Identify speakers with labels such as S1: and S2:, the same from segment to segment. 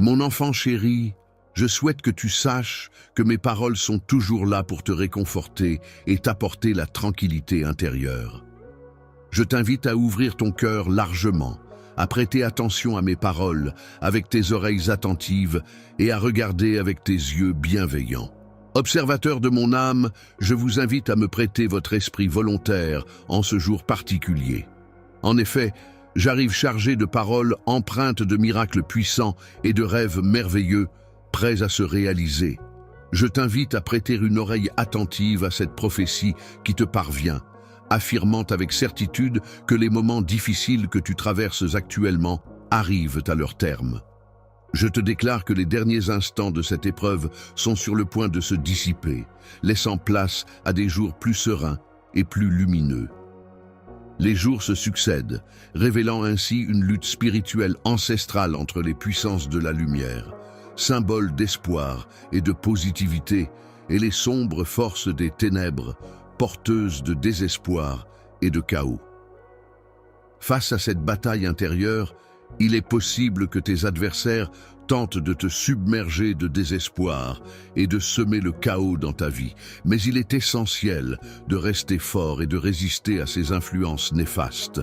S1: Mon enfant chéri, je souhaite que tu saches que mes paroles sont toujours là pour te réconforter et t'apporter la tranquillité intérieure. Je t'invite à ouvrir ton cœur largement, à prêter attention à mes paroles avec tes oreilles attentives et à regarder avec tes yeux bienveillants. Observateur de mon âme, je vous invite à me prêter votre esprit volontaire en ce jour particulier. En effet, j'arrive chargé de paroles empreintes de miracles puissants et de rêves merveilleux, prêts à se réaliser. Je t'invite à prêter une oreille attentive à cette prophétie qui te parvient, affirmant avec certitude que les moments difficiles que tu traverses actuellement arrivent à leur terme. Je te déclare que les derniers instants de cette épreuve sont sur le point de se dissiper, laissant place à des jours plus sereins et plus lumineux. Les jours se succèdent, révélant ainsi une lutte spirituelle ancestrale entre les puissances de la lumière, symbole d'espoir et de positivité, et les sombres forces des ténèbres, porteuses de désespoir et de chaos. Face à cette bataille intérieure, il est possible que tes adversaires tentent de te submerger de désespoir et de semer le chaos dans ta vie, mais il est essentiel de rester fort et de résister à ces influences néfastes.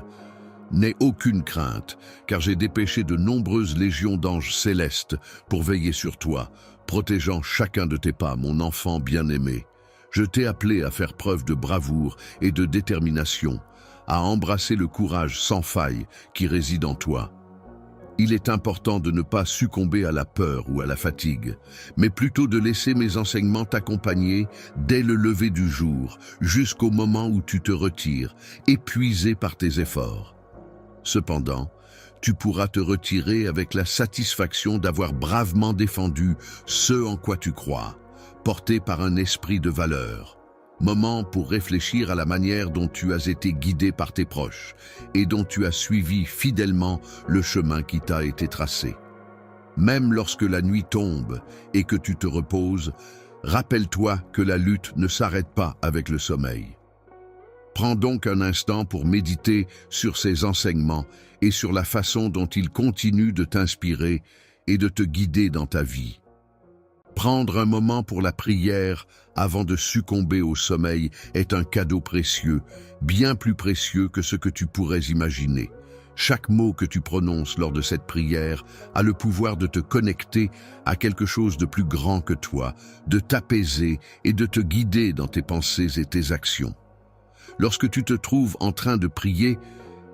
S1: N'aie aucune crainte, car j'ai dépêché de nombreuses légions d'anges célestes pour veiller sur toi, protégeant chacun de tes pas, mon enfant bien-aimé. Je t'ai appelé à faire preuve de bravoure et de détermination, à embrasser le courage sans faille qui réside en toi. Il est important de ne pas succomber à la peur ou à la fatigue, mais plutôt de laisser mes enseignements t'accompagner dès le lever du jour, jusqu'au moment où tu te retires, épuisé par tes efforts. Cependant, tu pourras te retirer avec la satisfaction d'avoir bravement défendu ce en quoi tu crois, porté par un esprit de valeur. Moment pour réfléchir à la manière dont tu as été guidé par tes proches et dont tu as suivi fidèlement le chemin qui t'a été tracé. Même lorsque la nuit tombe et que tu te reposes, rappelle-toi que la lutte ne s'arrête pas avec le sommeil. Prends donc un instant pour méditer sur ces enseignements et sur la façon dont ils continuent de t'inspirer et de te guider dans ta vie. Prendre un moment pour la prière avant de succomber au sommeil est un cadeau précieux, bien plus précieux que ce que tu pourrais imaginer. Chaque mot que tu prononces lors de cette prière a le pouvoir de te connecter à quelque chose de plus grand que toi, de t'apaiser et de te guider dans tes pensées et tes actions. Lorsque tu te trouves en train de prier,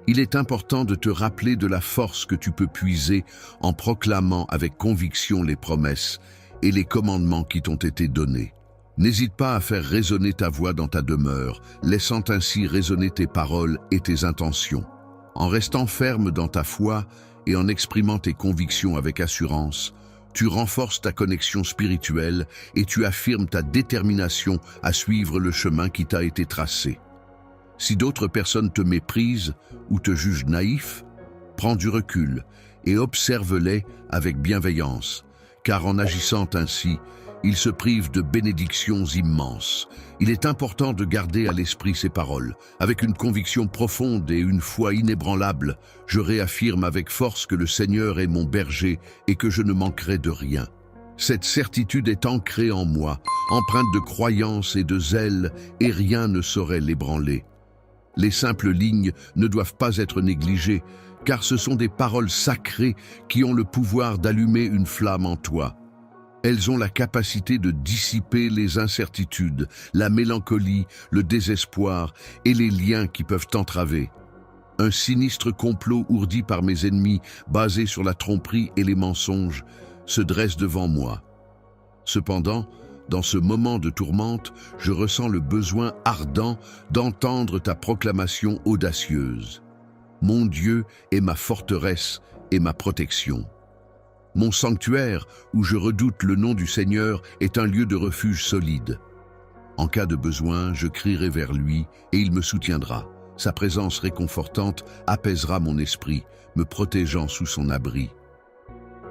S1: il est important de te rappeler de la force que tu peux puiser en proclamant avec conviction les promesses et les commandements qui t'ont été donnés. N'hésite pas à faire résonner ta voix dans ta demeure, laissant ainsi résonner tes paroles et tes intentions. En restant ferme dans ta foi et en exprimant tes convictions avec assurance, tu renforces ta connexion spirituelle et tu affirmes ta détermination à suivre le chemin qui t'a été tracé. Si d'autres personnes te méprisent ou te jugent naïf, prends du recul et observe-les avec bienveillance, car en agissant ainsi, ils se privent de bénédictions immenses. Il est important de garder à l'esprit ces paroles. Avec une conviction profonde et une foi inébranlable, je réaffirme avec force que le Seigneur est mon berger et que je ne manquerai de rien. Cette certitude est ancrée en moi, empreinte de croyance et de zèle, et rien ne saurait l'ébranler. Les simples lignes ne doivent pas être négligées, car ce sont des paroles sacrées qui ont le pouvoir d'allumer une flamme en toi. Elles ont la capacité de dissiper les incertitudes, la mélancolie, le désespoir et les liens qui peuvent t'entraver. Un sinistre complot ourdi par mes ennemis, basé sur la tromperie et les mensonges, se dresse devant moi. Cependant, dans ce moment de tourmente, je ressens le besoin ardent d'entendre ta proclamation audacieuse. Mon Dieu est ma forteresse et ma protection. Mon sanctuaire, où je redoute le nom du Seigneur, est un lieu de refuge solide. En cas de besoin, je crierai vers lui et il me soutiendra. Sa présence réconfortante apaisera mon esprit, me protégeant sous son abri.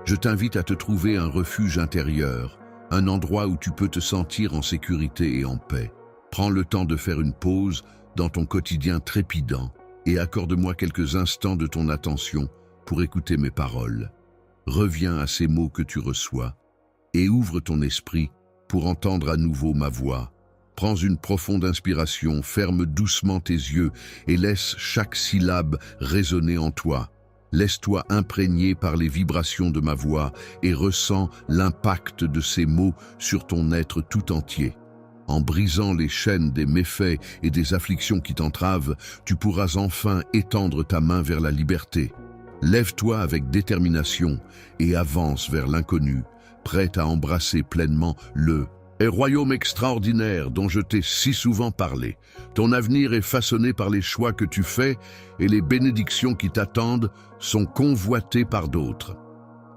S1: Je t'invite à te trouver un refuge intérieur, un endroit où tu peux te sentir en sécurité et en paix. Prends le temps de faire une pause dans ton quotidien trépidant et accorde-moi quelques instants de ton attention pour écouter mes paroles. reviens à ces mots que tu reçois et ouvre ton esprit pour entendre à nouveau ma voix. Prends une profonde inspiration, ferme doucement tes yeux et laisse chaque syllabe résonner en toi. Laisse-toi imprégner par les vibrations de ma voix et ressens l'impact de ces mots sur ton être tout entier. En brisant les chaînes des méfaits et des afflictions qui t'entravent, tu pourras enfin étendre ta main vers la liberté. Lève-toi avec détermination et avance vers l'inconnu, prête à embrasser pleinement le royaume extraordinaire dont je t'ai si souvent parlé. Ton avenir est façonné par les choix que tu fais et les bénédictions qui t'attendent sont convoitées par d'autres.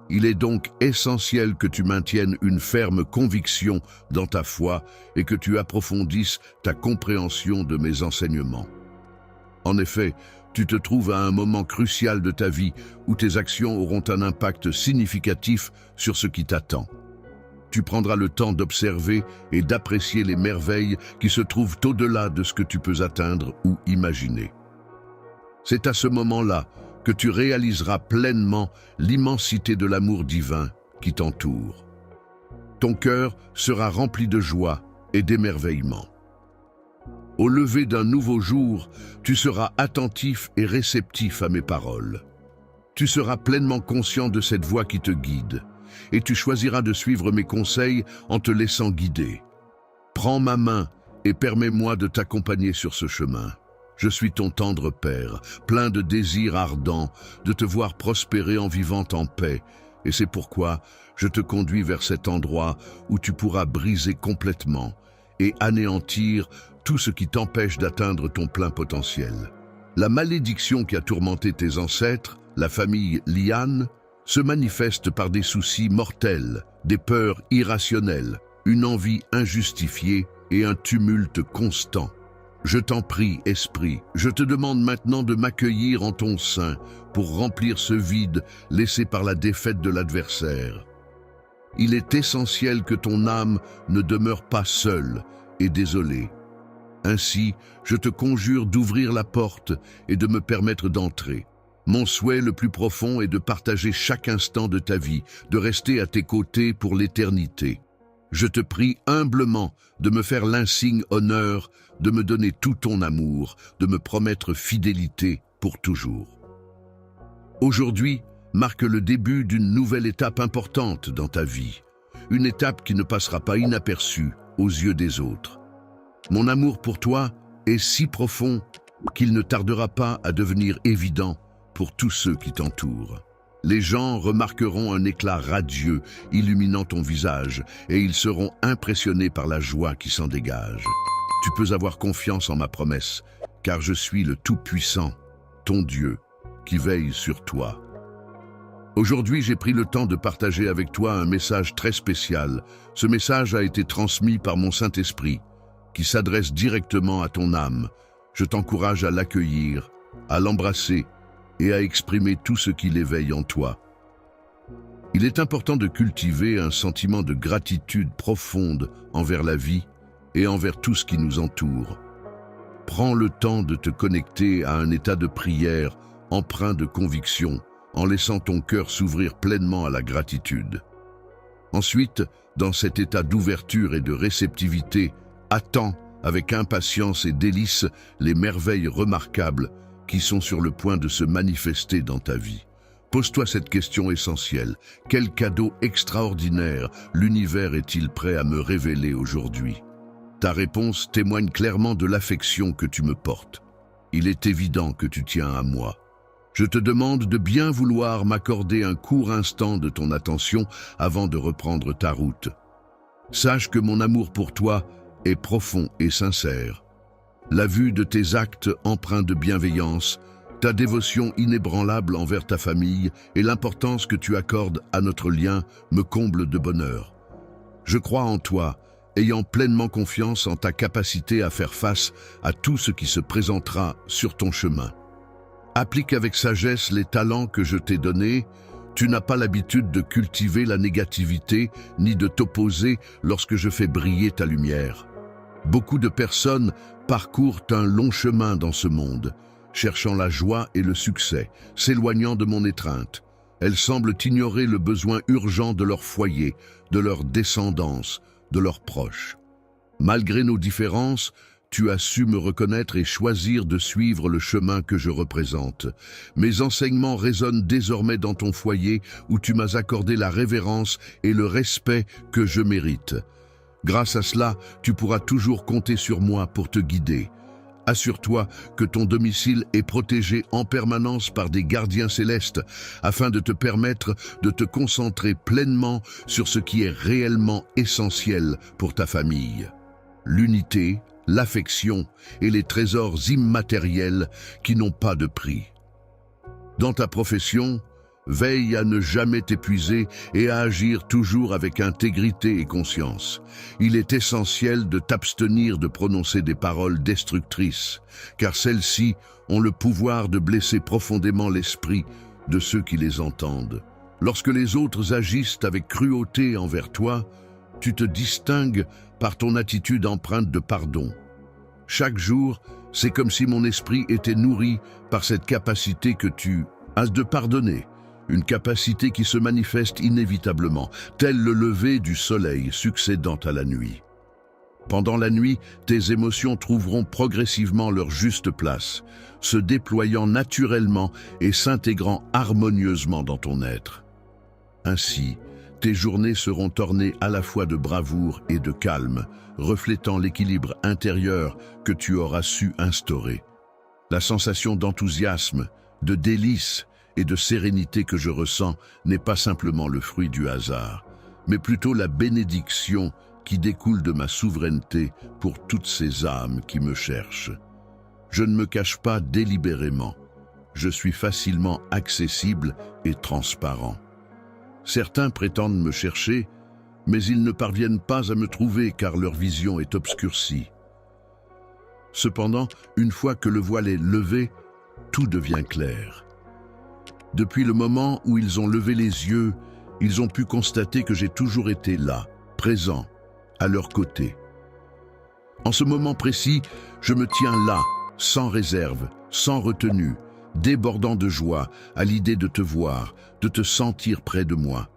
S1: Il est donc essentiel que tu maintiennes une ferme conviction dans ta foi et que tu approfondisses ta compréhension de mes enseignements. En effet, tu te trouves à un moment crucial de ta vie où tes actions auront un impact significatif sur ce qui t'attend. Tu prendras le temps d'observer et d'apprécier les merveilles qui se trouvent au-delà de ce que tu peux atteindre ou imaginer. C'est à ce moment-là que tu réaliseras pleinement l'immensité de l'amour divin qui t'entoure. Ton cœur sera rempli de joie et d'émerveillement. Au lever d'un nouveau jour, tu seras attentif et réceptif à mes paroles. Tu seras pleinement conscient de cette voix qui te guide, et tu choisiras de suivre mes conseils en te laissant guider. Prends ma main et permets-moi de t'accompagner sur ce chemin. Je suis ton tendre Père, plein de désirs ardents, de te voir prospérer en vivant en paix, et c'est pourquoi je te conduis vers cet endroit où tu pourras briser complètement et anéantir tout ce qui t'empêche d'atteindre ton plein potentiel. La malédiction qui a tourmenté tes ancêtres, la famille Lian, se manifeste par des soucis mortels, des peurs irrationnelles, une envie injustifiée et un tumulte constant. Je t'en prie, Esprit, je te demande maintenant de m'accueillir en ton sein pour remplir ce vide laissé par la défaite de l'adversaire. Il est essentiel que ton âme ne demeure pas seule et désolée. Ainsi, je te conjure d'ouvrir la porte et de me permettre d'entrer. Mon souhait le plus profond est de partager chaque instant de ta vie, de rester à tes côtés pour l'éternité. Je te prie humblement de me faire l'insigne honneur de me donner tout ton amour, de me promettre fidélité pour toujours. Aujourd'hui marque le début d'une nouvelle étape importante dans ta vie, une étape qui ne passera pas inaperçue aux yeux des autres. Mon amour pour toi est si profond qu'il ne tardera pas à devenir évident pour tous ceux qui t'entourent. Les gens remarqueront un éclat radieux illuminant ton visage et ils seront impressionnés par la joie qui s'en dégage. Tu peux avoir confiance en ma promesse, car je suis le Tout-Puissant, ton Dieu, qui veille sur toi. Aujourd'hui, j'ai pris le temps de partager avec toi un message très spécial. Ce message a été transmis par mon Saint-Esprit, qui s'adresse directement à ton âme. Je t'encourage à l'accueillir, à l'embrasser et à exprimer tout ce qui l'éveille en toi. Il est important de cultiver un sentiment de gratitude profonde envers la vie et envers tout ce qui nous entoure. Prends le temps de te connecter à un état de prière empreint de conviction, en laissant ton cœur s'ouvrir pleinement à la gratitude. Ensuite, dans cet état d'ouverture et de réceptivité, attends avec impatience et délice les merveilles remarquables qui sont sur le point de se manifester dans ta vie. Pose-toi cette question essentielle. Quel cadeau extraordinaire l'univers est-il prêt à me révéler aujourd'hui? Ta réponse témoigne clairement de l'affection que tu me portes. Il est évident que tu tiens à moi. Je te demande de bien vouloir m'accorder un court instant de ton attention avant de reprendre ta route. Sache que mon amour pour toi est profond et sincère. La vue de tes actes empreints de bienveillance, ta dévotion inébranlable envers ta famille et l'importance que tu accordes à notre lien me comblent de bonheur. Je crois en toi, ayant pleinement confiance en ta capacité à faire face à tout ce qui se présentera sur ton chemin. Applique avec sagesse les talents que je t'ai donnés. Tu n'as pas l'habitude de cultiver la négativité ni de t'opposer lorsque je fais briller ta lumière. Beaucoup de personnes parcourent un long chemin dans ce monde, cherchant la joie et le succès, s'éloignant de mon étreinte. Elles semblent ignorer le besoin urgent de leur foyer, de leur descendance, de leurs proches. Malgré nos différences, tu as su me reconnaître et choisir de suivre le chemin que je représente. Mes enseignements résonnent désormais dans ton foyer où tu m'as accordé la révérence et le respect que je mérite. Grâce à cela, tu pourras toujours compter sur moi pour te guider. Assure-toi que ton domicile est protégé en permanence par des gardiens célestes afin de te permettre de te concentrer pleinement sur ce qui est réellement essentiel pour ta famille. L'unité, l'affection et les trésors immatériels qui n'ont pas de prix. Dans ta profession, veille à ne jamais t'épuiser et à agir toujours avec intégrité et conscience. Il est essentiel de t'abstenir de prononcer des paroles destructrices, car celles-ci ont le pouvoir de blesser profondément l'esprit de ceux qui les entendent. Lorsque les autres agissent avec cruauté envers toi, tu te distingues par ton attitude empreinte de pardon. Chaque jour, c'est comme si mon esprit était nourri par cette capacité que tu as de pardonner, une capacité qui se manifeste inévitablement, tel le lever du soleil succédant à la nuit. Pendant la nuit, tes émotions trouveront progressivement leur juste place, se déployant naturellement et s'intégrant harmonieusement dans ton être. Ainsi, tes journées seront ornées à la fois de bravoure et de calme, reflétant l'équilibre intérieur que tu auras su instaurer. La sensation d'enthousiasme, de délice et de sérénité que je ressens n'est pas simplement le fruit du hasard, mais plutôt la bénédiction qui découle de ma souveraineté pour toutes ces âmes qui me cherchent. Je ne me cache pas délibérément. Je suis facilement accessible et transparent. Certains prétendent me chercher, mais ils ne parviennent pas à me trouver car leur vision est obscurcie. Cependant, une fois que le voile est levé, tout devient clair. Depuis le moment où ils ont levé les yeux, ils ont pu constater que j'ai toujours été là, présent, à leur côté. En ce moment précis, je me tiens là, sans réserve, sans retenue, débordant de joie à l'idée de te voir, de te sentir près de moi.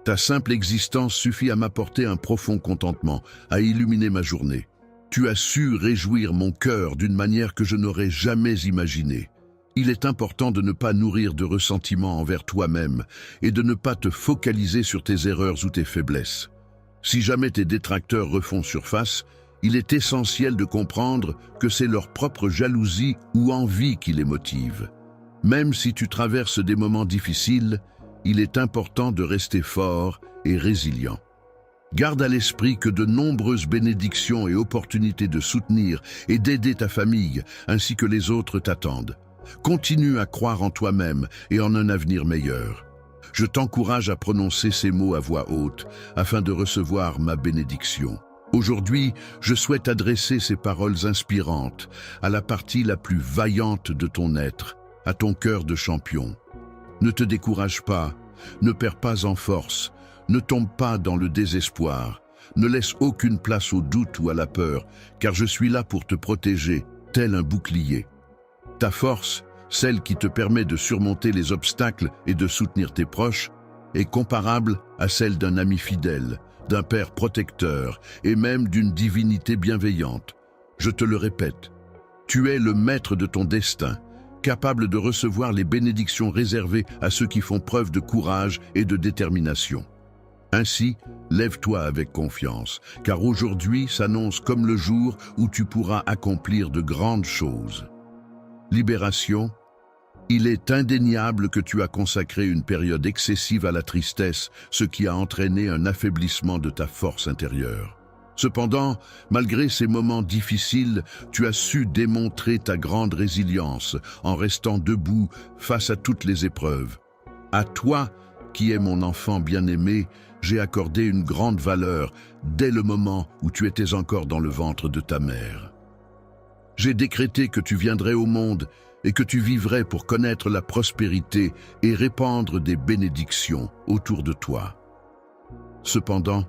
S1: Ta simple existence suffit à m'apporter un profond contentement, à illuminer ma journée. Tu as su réjouir mon cœur d'une manière que je n'aurais jamais imaginée. Il est important de ne pas nourrir de ressentiment envers toi-même et de ne pas te focaliser sur tes erreurs ou tes faiblesses. Si jamais tes détracteurs refont surface, il est essentiel de comprendre que c'est leur propre jalousie ou envie qui les motive. Même si tu traverses des moments difficiles, il est important de rester fort et résilient. Garde à l'esprit que de nombreuses bénédictions et opportunités de soutenir et d'aider ta famille ainsi que les autres t'attendent. Continue à croire en toi-même et en un avenir meilleur. Je t'encourage à prononcer ces mots à voix haute afin de recevoir ma bénédiction. Aujourd'hui, je souhaite adresser ces paroles inspirantes à la partie la plus vaillante de ton être, à ton cœur de champion. Ne te décourage pas, ne perds pas en force, ne tombe pas dans le désespoir, ne laisse aucune place au doute ou à la peur, car je suis là pour te protéger, tel un bouclier. Ta force, celle qui te permet de surmonter les obstacles et de soutenir tes proches, est comparable à celle d'un ami fidèle, d'un père protecteur et même d'une divinité bienveillante. Je te le répète, tu es le maître de ton destin, capable de recevoir les bénédictions réservées à ceux qui font preuve de courage et de détermination. Ainsi, lève-toi avec confiance, car aujourd'hui s'annonce comme le jour où tu pourras accomplir de grandes choses. Libération. Il est indéniable que tu as consacré une période excessive à la tristesse, ce qui a entraîné un affaiblissement de ta force intérieure. Cependant, malgré ces moments difficiles, tu as su démontrer ta grande résilience en restant debout face à toutes les épreuves. À toi, qui es mon enfant bien-aimé, j'ai accordé une grande valeur dès le moment où tu étais encore dans le ventre de ta mère. J'ai décrété que tu viendrais au monde et que tu vivrais pour connaître la prospérité et répandre des bénédictions autour de toi. Cependant,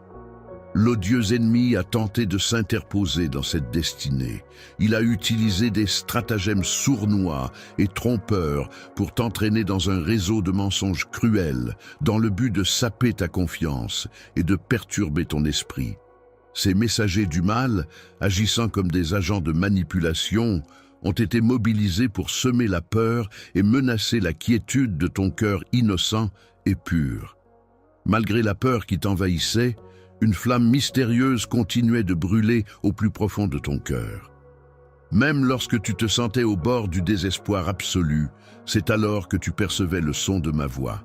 S1: L'odieux ennemi a tenté de s'interposer dans cette destinée. Il a utilisé des stratagèmes sournois et trompeurs pour t'entraîner dans un réseau de mensonges cruels, dans le but de saper ta confiance et de perturber ton esprit. Ces messagers du mal, agissant comme des agents de manipulation, ont été mobilisés pour semer la peur et menacer la quiétude de ton cœur innocent et pur. Malgré la peur qui t'envahissait, une flamme mystérieuse continuait de brûler au plus profond de ton cœur. Même lorsque tu te sentais au bord du désespoir absolu, c'est alors que tu percevais le son de ma voix.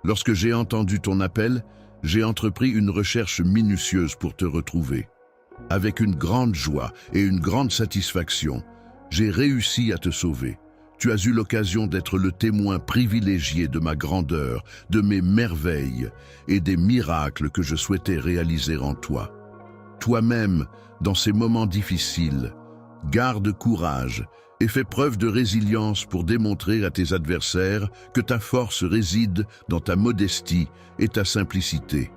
S1: Lorsque j'ai entendu ton appel, j'ai entrepris une recherche minutieuse pour te retrouver. Avec une grande joie et une grande satisfaction, j'ai réussi à te sauver. Tu as eu l'occasion d'être le témoin privilégié de ma grandeur, de mes merveilles et des miracles que je souhaitais réaliser en toi. Toi-même, dans ces moments difficiles, garde courage et fais preuve de résilience pour démontrer à tes adversaires que ta force réside dans ta modestie et ta simplicité.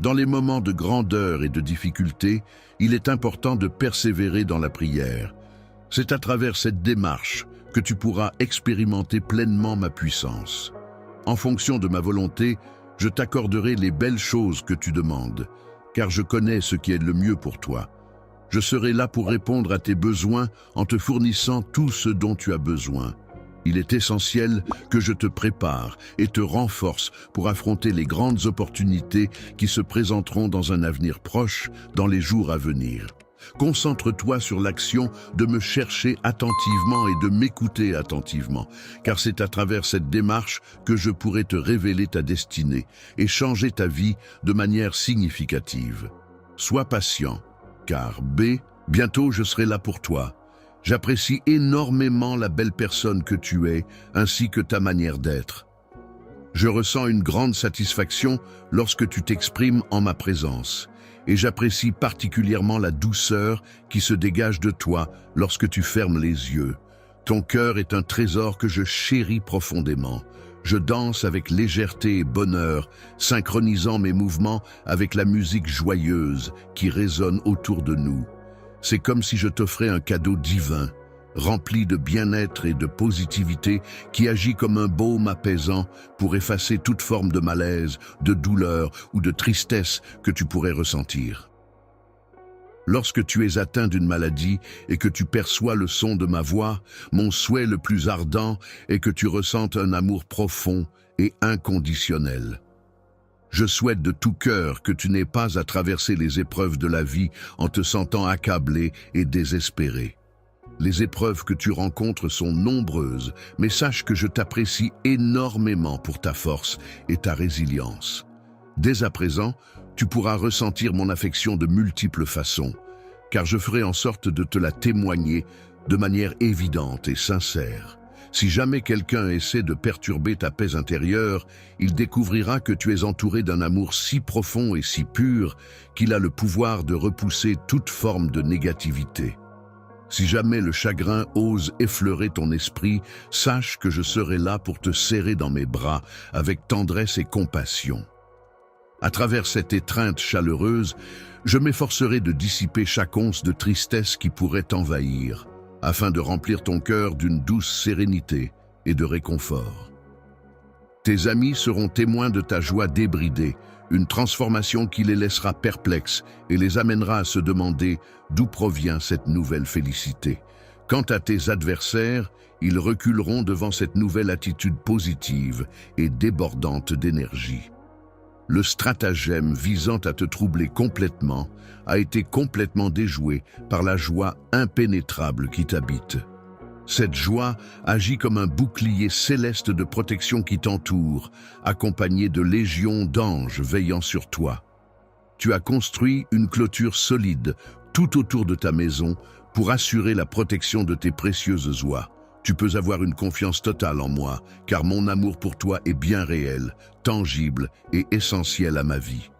S1: Dans les moments de grandeur et de difficulté, il est important de persévérer dans la prière. C'est à travers cette démarche que tu pourras expérimenter pleinement ma puissance. En fonction de ma volonté, je t'accorderai les belles choses que tu demandes, car je connais ce qui est le mieux pour toi. Je serai là pour répondre à tes besoins en te fournissant tout ce dont tu as besoin. Il est essentiel que je te prépare et te renforce pour affronter les grandes opportunités qui se présenteront dans un avenir proche, dans les jours à venir. Concentre-toi sur l'action de me chercher attentivement et de m'écouter attentivement, car c'est à travers cette démarche que je pourrai te révéler ta destinée et changer ta vie de manière significative. Sois patient, car bientôt je serai là pour toi. J'apprécie énormément la belle personne que tu es, ainsi que ta manière d'être. Je ressens une grande satisfaction lorsque tu t'exprimes en ma présence. Et j'apprécie particulièrement la douceur qui se dégage de toi lorsque tu fermes les yeux. Ton cœur est un trésor que je chéris profondément. Je danse avec légèreté et bonheur, synchronisant mes mouvements avec la musique joyeuse qui résonne autour de nous. C'est comme si je t'offrais un cadeau divin, rempli de bien-être et de positivité qui agit comme un baume apaisant pour effacer toute forme de malaise, de douleur ou de tristesse que tu pourrais ressentir. Lorsque tu es atteint d'une maladie et que tu perçois le son de ma voix, mon souhait le plus ardent est que tu ressentes un amour profond et inconditionnel. Je souhaite de tout cœur que tu n'aies pas à traverser les épreuves de la vie en te sentant accablé et désespéré. Les épreuves que tu rencontres sont nombreuses, mais sache que je t'apprécie énormément pour ta force et ta résilience. Dès à présent, tu pourras ressentir mon affection de multiples façons, car je ferai en sorte de te la témoigner de manière évidente et sincère. Si jamais quelqu'un essaie de perturber ta paix intérieure, il découvrira que tu es entouré d'un amour si profond et si pur qu'il a le pouvoir de repousser toute forme de négativité. Si jamais le chagrin ose effleurer ton esprit, sache que je serai là pour te serrer dans mes bras avec tendresse et compassion. À travers cette étreinte chaleureuse, je m'efforcerai de dissiper chaque once de tristesse qui pourrait t'envahir, afin de remplir ton cœur d'une douce sérénité et de réconfort. Tes amis seront témoins de ta joie débridée, une transformation qui les laissera perplexes et les amènera à se demander d'où provient cette nouvelle félicité. Quant à tes adversaires, ils reculeront devant cette nouvelle attitude positive et débordante d'énergie. Le stratagème visant à te troubler complètement a été complètement déjoué par la joie impénétrable qui t'habite. Cette joie agit comme un bouclier céleste de protection qui t'entoure, accompagné de légions d'anges veillant sur toi. Tu as construit une clôture solide tout autour de ta maison pour assurer la protection de tes précieuses oies. Tu peux avoir une confiance totale en moi, car mon amour pour toi est bien réel, tangible et essentiel à ma vie.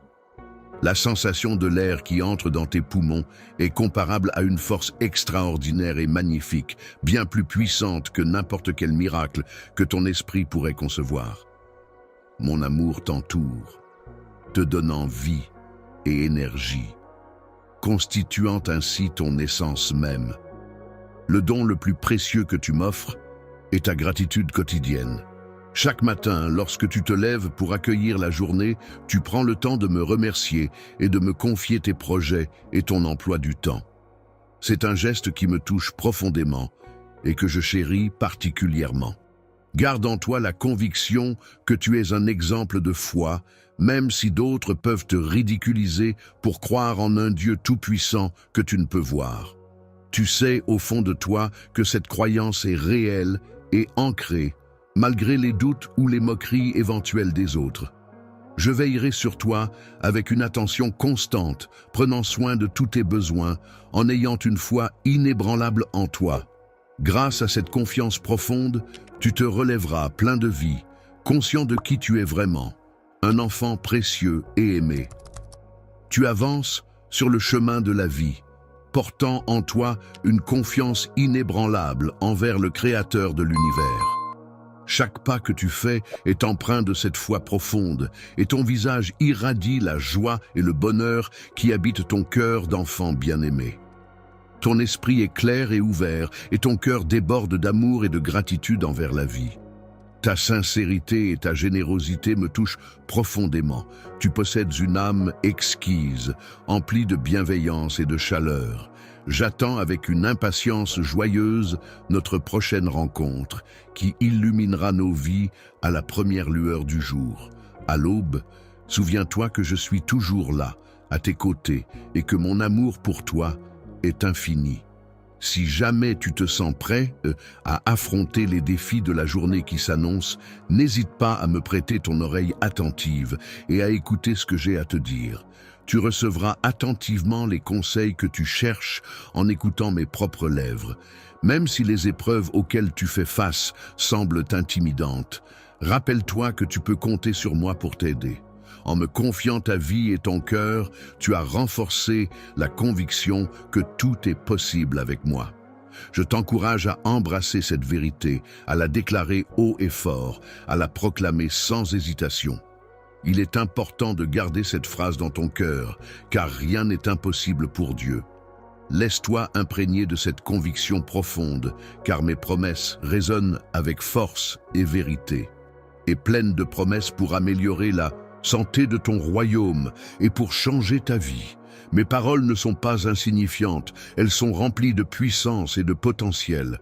S1: La sensation de l'air qui entre dans tes poumons est comparable à une force extraordinaire et magnifique, bien plus puissante que n'importe quel miracle que ton esprit pourrait concevoir. Mon amour t'entoure, te donnant vie, et énergie, constituant ainsi ton essence même. Le don le plus précieux que tu m'offres est ta gratitude quotidienne. Chaque matin, lorsque tu te lèves pour accueillir la journée, tu prends le temps de me remercier et de me confier tes projets et ton emploi du temps. C'est un geste qui me touche profondément et que je chéris particulièrement. Garde en toi la conviction que tu es un exemple de foi, même si d'autres peuvent te ridiculiser pour croire en un Dieu tout-puissant que tu ne peux voir. Tu sais au fond de toi que cette croyance est réelle et ancrée, malgré les doutes ou les moqueries éventuelles des autres. Je veillerai sur toi avec une attention constante, prenant soin de tous tes besoins, en ayant une foi inébranlable en toi. Grâce à cette confiance profonde, tu te relèveras plein de vie, conscient de qui tu es vraiment, un enfant précieux et aimé. Tu avances sur le chemin de la vie, portant en toi une confiance inébranlable envers le Créateur de l'univers. Chaque pas que tu fais est empreint de cette foi profonde, et ton visage irradie la joie et le bonheur qui habitent ton cœur d'enfant bien-aimé. Ton esprit est clair et ouvert, et ton cœur déborde d'amour et de gratitude envers la vie. Ta sincérité et ta générosité me touchent profondément. Tu possèdes une âme exquise, emplie de bienveillance et de chaleur. J'attends avec une impatience joyeuse notre prochaine rencontre qui illuminera nos vies à la première lueur du jour. À l'aube, souviens-toi que je suis toujours là, à tes côtés, et que mon amour pour toi est infini. Si jamais tu te sens prêt à affronter les défis de la journée qui s'annonce, n'hésite pas à me prêter ton oreille attentive et à écouter ce que j'ai à te dire. Tu recevras attentivement les conseils que tu cherches en écoutant mes propres lèvres. Même si les épreuves auxquelles tu fais face semblent intimidantes, rappelle-toi que tu peux compter sur moi pour t'aider. En me confiant ta vie et ton cœur, tu as renforcé la conviction que tout est possible avec moi. Je t'encourage à embrasser cette vérité, à la déclarer haut et fort, à la proclamer sans hésitation. Il est important de garder cette phrase dans ton cœur, car rien n'est impossible pour Dieu. Laisse-toi imprégner de cette conviction profonde, car mes promesses résonnent avec force et vérité, et pleines de promesses pour améliorer la santé de ton royaume et pour changer ta vie. Mes paroles ne sont pas insignifiantes, elles sont remplies de puissance et de potentiel.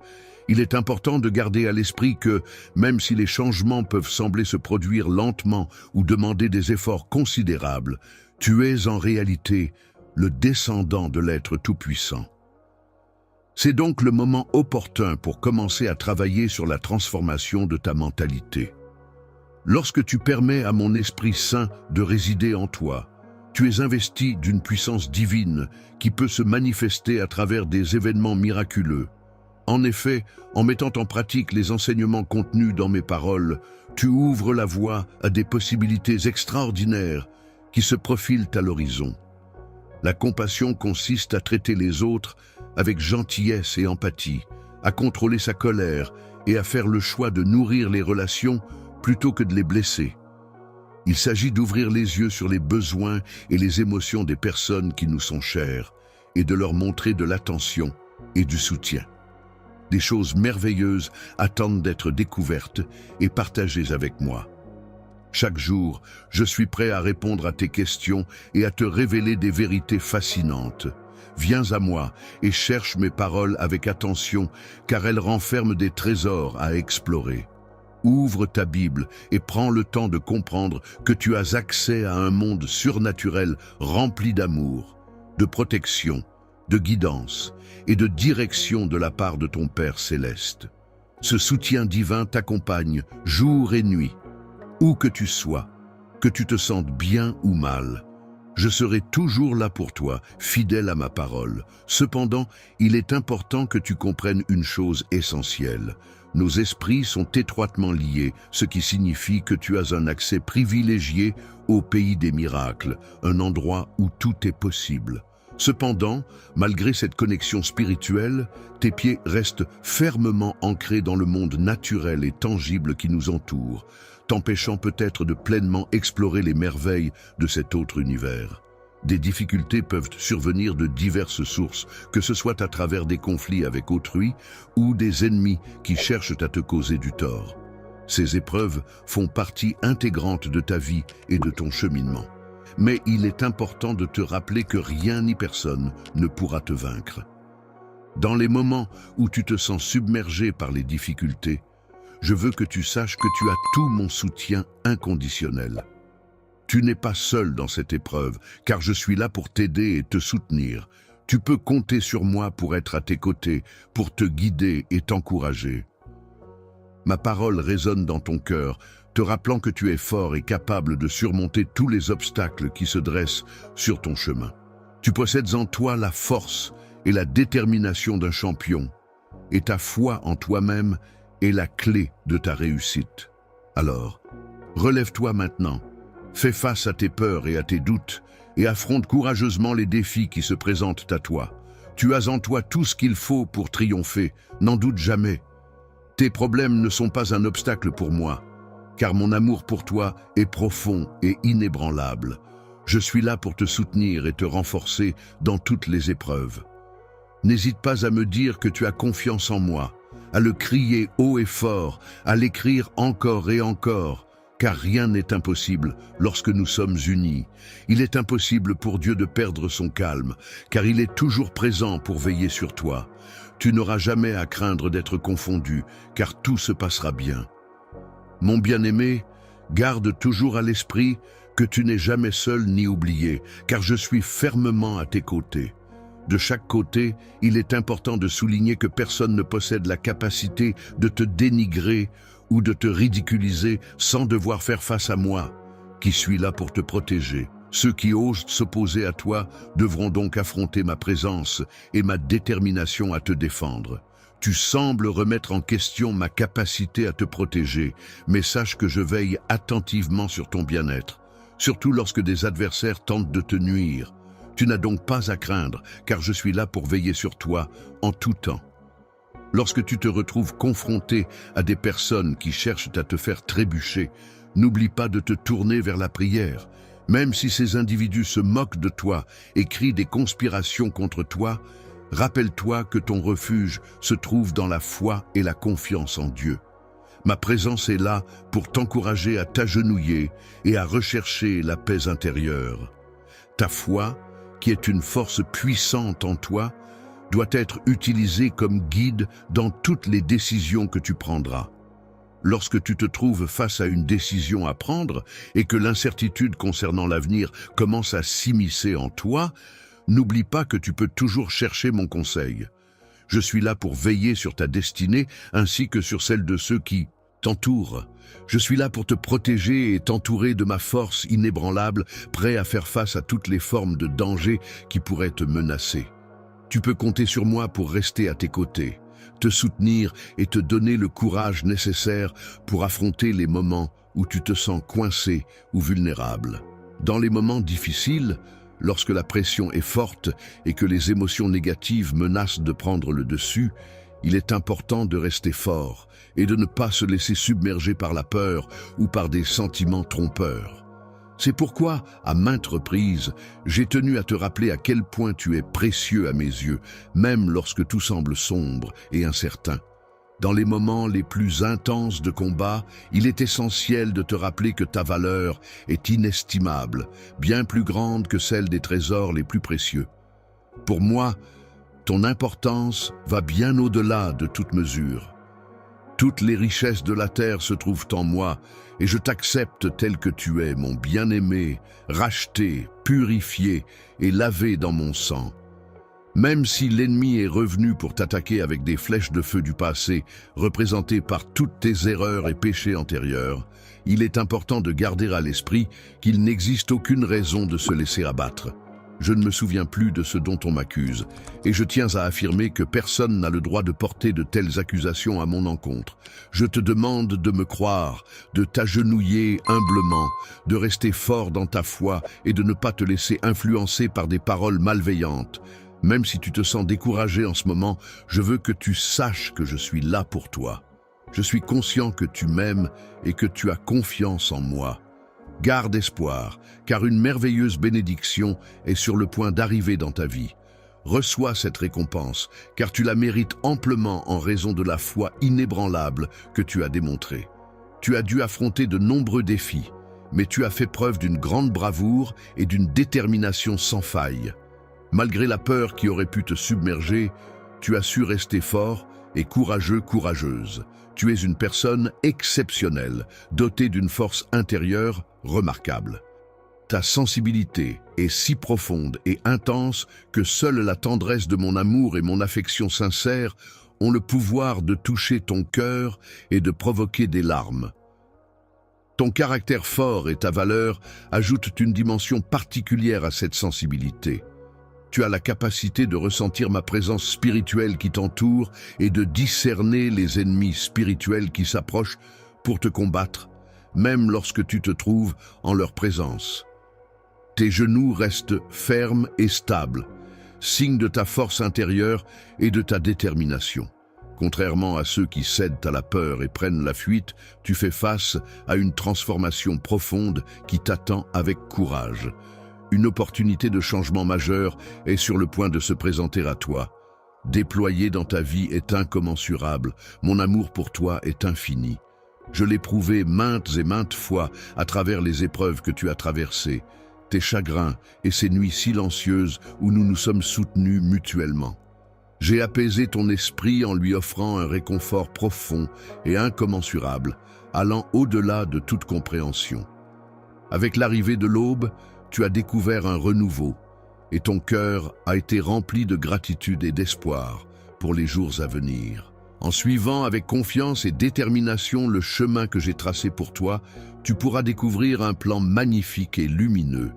S1: Il est important de garder à l'esprit que, même si les changements peuvent sembler se produire lentement ou demander des efforts considérables, tu es en réalité le descendant de l'être tout-puissant. C'est donc le moment opportun pour commencer à travailler sur la transformation de ta mentalité. Lorsque tu permets à mon Esprit Saint de résider en toi, tu es investi d'une puissance divine qui peut se manifester à travers des événements miraculeux. En effet, en mettant en pratique les enseignements contenus dans mes paroles, tu ouvres la voie à des possibilités extraordinaires qui se profilent à l'horizon. La compassion consiste à traiter les autres avec gentillesse et empathie, à contrôler sa colère et à faire le choix de nourrir les relations plutôt que de les blesser. Il s'agit d'ouvrir les yeux sur les besoins et les émotions des personnes qui nous sont chères et de leur montrer de l'attention et du soutien. Des choses merveilleuses attendent d'être découvertes et partagées avec moi. Chaque jour, je suis prêt à répondre à tes questions et à te révéler des vérités fascinantes. Viens à moi et cherche mes paroles avec attention, car elles renferment des trésors à explorer. Ouvre ta Bible et prends le temps de comprendre que tu as accès à un monde surnaturel rempli d'amour, de protection, de guidance et de direction de la part de ton Père céleste. Ce soutien divin t'accompagne jour et nuit. Où que tu sois, que tu te sentes bien ou mal, je serai toujours là pour toi, fidèle à ma parole. Cependant, il est important que tu comprennes une chose essentielle. Nos esprits sont étroitement liés, ce qui signifie que tu as un accès privilégié au pays des miracles, un endroit où tout est possible. Cependant, malgré cette connexion spirituelle, tes pieds restent fermement ancrés dans le monde naturel et tangible qui nous entoure, t'empêchant peut-être de pleinement explorer les merveilles de cet autre univers. Des difficultés peuvent survenir de diverses sources, que ce soit à travers des conflits avec autrui ou des ennemis qui cherchent à te causer du tort. Ces épreuves font partie intégrante de ta vie et de ton cheminement. Mais il est important de te rappeler que rien ni personne ne pourra te vaincre. Dans les moments où tu te sens submergé par les difficultés, je veux que tu saches que tu as tout mon soutien inconditionnel. Tu n'es pas seul dans cette épreuve, car je suis là pour t'aider et te soutenir. Tu peux compter sur moi pour être à tes côtés, pour te guider et t'encourager. Ma parole résonne dans ton cœur, te rappelant que tu es fort et capable de surmonter tous les obstacles qui se dressent sur ton chemin. Tu possèdes en toi la force et la détermination d'un champion, et ta foi en toi-même est la clé de ta réussite. Alors, relève-toi maintenant. Fais face à tes peurs et à tes doutes et affronte courageusement les défis qui se présentent à toi. Tu as en toi tout ce qu'il faut pour triompher, n'en doute jamais. Tes problèmes ne sont pas un obstacle pour moi, car mon amour pour toi est profond et inébranlable. Je suis là pour te soutenir et te renforcer dans toutes les épreuves. N'hésite pas à me dire que tu as confiance en moi, à le crier haut et fort, à l'écrire encore et encore, car rien n'est impossible lorsque nous sommes unis. Il est impossible pour Dieu de perdre son calme, car il est toujours présent pour veiller sur toi. Tu n'auras jamais à craindre d'être confondu, car tout se passera bien. Mon bien-aimé, garde toujours à l'esprit que tu n'es jamais seul ni oublié, car je suis fermement à tes côtés. De chaque côté, il est important de souligner que personne ne possède la capacité de te dénigrer ou de te ridiculiser sans devoir faire face à moi, qui suis là pour te protéger. Ceux qui osent s'opposer à toi devront donc affronter ma présence et ma détermination à te défendre. Tu sembles remettre en question ma capacité à te protéger, mais sache que je veille attentivement sur ton bien-être, surtout lorsque des adversaires tentent de te nuire. Tu n'as donc pas à craindre, car je suis là pour veiller sur toi en tout temps. Lorsque tu te retrouves confronté à des personnes qui cherchent à te faire trébucher, n'oublie pas de te tourner vers la prière. Même si ces individus se moquent de toi et crient des conspirations contre toi, rappelle-toi que ton refuge se trouve dans la foi et la confiance en Dieu. Ma présence est là pour t'encourager à t'agenouiller et à rechercher la paix intérieure. Ta foi, qui est une force puissante en toi, doit être utilisée comme guide dans toutes les décisions que tu prendras. Lorsque tu te trouves face à une décision à prendre et que l'incertitude concernant l'avenir commence à s'immiscer en toi, n'oublie pas que tu peux toujours chercher mon conseil. Je suis là pour veiller sur ta destinée ainsi que sur celle de ceux qui t'entourent. Je suis là pour te protéger et t'entourer de ma force inébranlable, prêt à faire face à toutes les formes de danger qui pourraient te menacer. Tu peux compter sur moi pour rester à tes côtés, te soutenir et te donner le courage nécessaire pour affronter les moments où tu te sens coincé ou vulnérable. Dans les moments difficiles, lorsque la pression est forte et que les émotions négatives menacent de prendre le dessus, il est important de rester fort et de ne pas se laisser submerger par la peur ou par des sentiments trompeurs. C'est pourquoi, à maintes reprises, j'ai tenu à te rappeler à quel point tu es précieux à mes yeux, même lorsque tout semble sombre et incertain. Dans les moments les plus intenses de combat, il est essentiel de te rappeler que ta valeur est inestimable, bien plus grande que celle des trésors les plus précieux. Pour moi, ton importance va bien au-delà de toute mesure. Toutes les richesses de la terre se trouvent en moi, et je t'accepte tel que tu es, mon bien-aimé, racheté, purifié et lavé dans mon sang. Même si l'ennemi est revenu pour t'attaquer avec des flèches de feu du passé, représentées par toutes tes erreurs et péchés antérieurs, il est important de garder à l'esprit qu'il n'existe aucune raison de se laisser abattre. Je ne me souviens plus de ce dont on m'accuse, et je tiens à affirmer que personne n'a le droit de porter de telles accusations à mon encontre. Je te demande de me croire, de t'agenouiller humblement, de rester fort dans ta foi et de ne pas te laisser influencer par des paroles malveillantes. Même si tu te sens découragé en ce moment, je veux que tu saches que je suis là pour toi. Je suis conscient que tu m'aimes et que tu as confiance en moi. Garde espoir, car une merveilleuse bénédiction est sur le point d'arriver dans ta vie. Reçois cette récompense, car tu la mérites amplement en raison de la foi inébranlable que tu as démontrée. Tu as dû affronter de nombreux défis, mais tu as fait preuve d'une grande bravoure et d'une détermination sans faille. Malgré la peur qui aurait pu te submerger, tu as su rester fort et courageux, courageuse. Tu es une personne exceptionnelle, dotée d'une force intérieure remarquable. Ta sensibilité est si profonde et intense que seule la tendresse de mon amour et mon affection sincère ont le pouvoir de toucher ton cœur et de provoquer des larmes. Ton caractère fort et ta valeur ajoutent une dimension particulière à cette sensibilité. Tu as la capacité de ressentir ma présence spirituelle qui t'entoure et de discerner les ennemis spirituels qui s'approchent pour te combattre, même lorsque tu te trouves en leur présence. Tes genoux restent fermes et stables, signe de ta force intérieure et de ta détermination. Contrairement à ceux qui cèdent à la peur et prennent la fuite, tu fais face à une transformation profonde qui t'attend avec courage. Une opportunité de changement majeur est sur le point de se présenter à toi. Déployé dans ta vie est incommensurable, mon amour pour toi est infini. Je l'ai prouvé maintes et maintes fois à travers les épreuves que tu as traversées, tes chagrins et ces nuits silencieuses où nous nous sommes soutenus mutuellement. J'ai apaisé ton esprit en lui offrant un réconfort profond et incommensurable, allant au-delà de toute compréhension. Avec l'arrivée de l'aube, tu as découvert un renouveau, et ton cœur a été rempli de gratitude et d'espoir pour les jours à venir. En suivant avec confiance et détermination le chemin que j'ai tracé pour toi, tu pourras découvrir un plan magnifique et lumineux.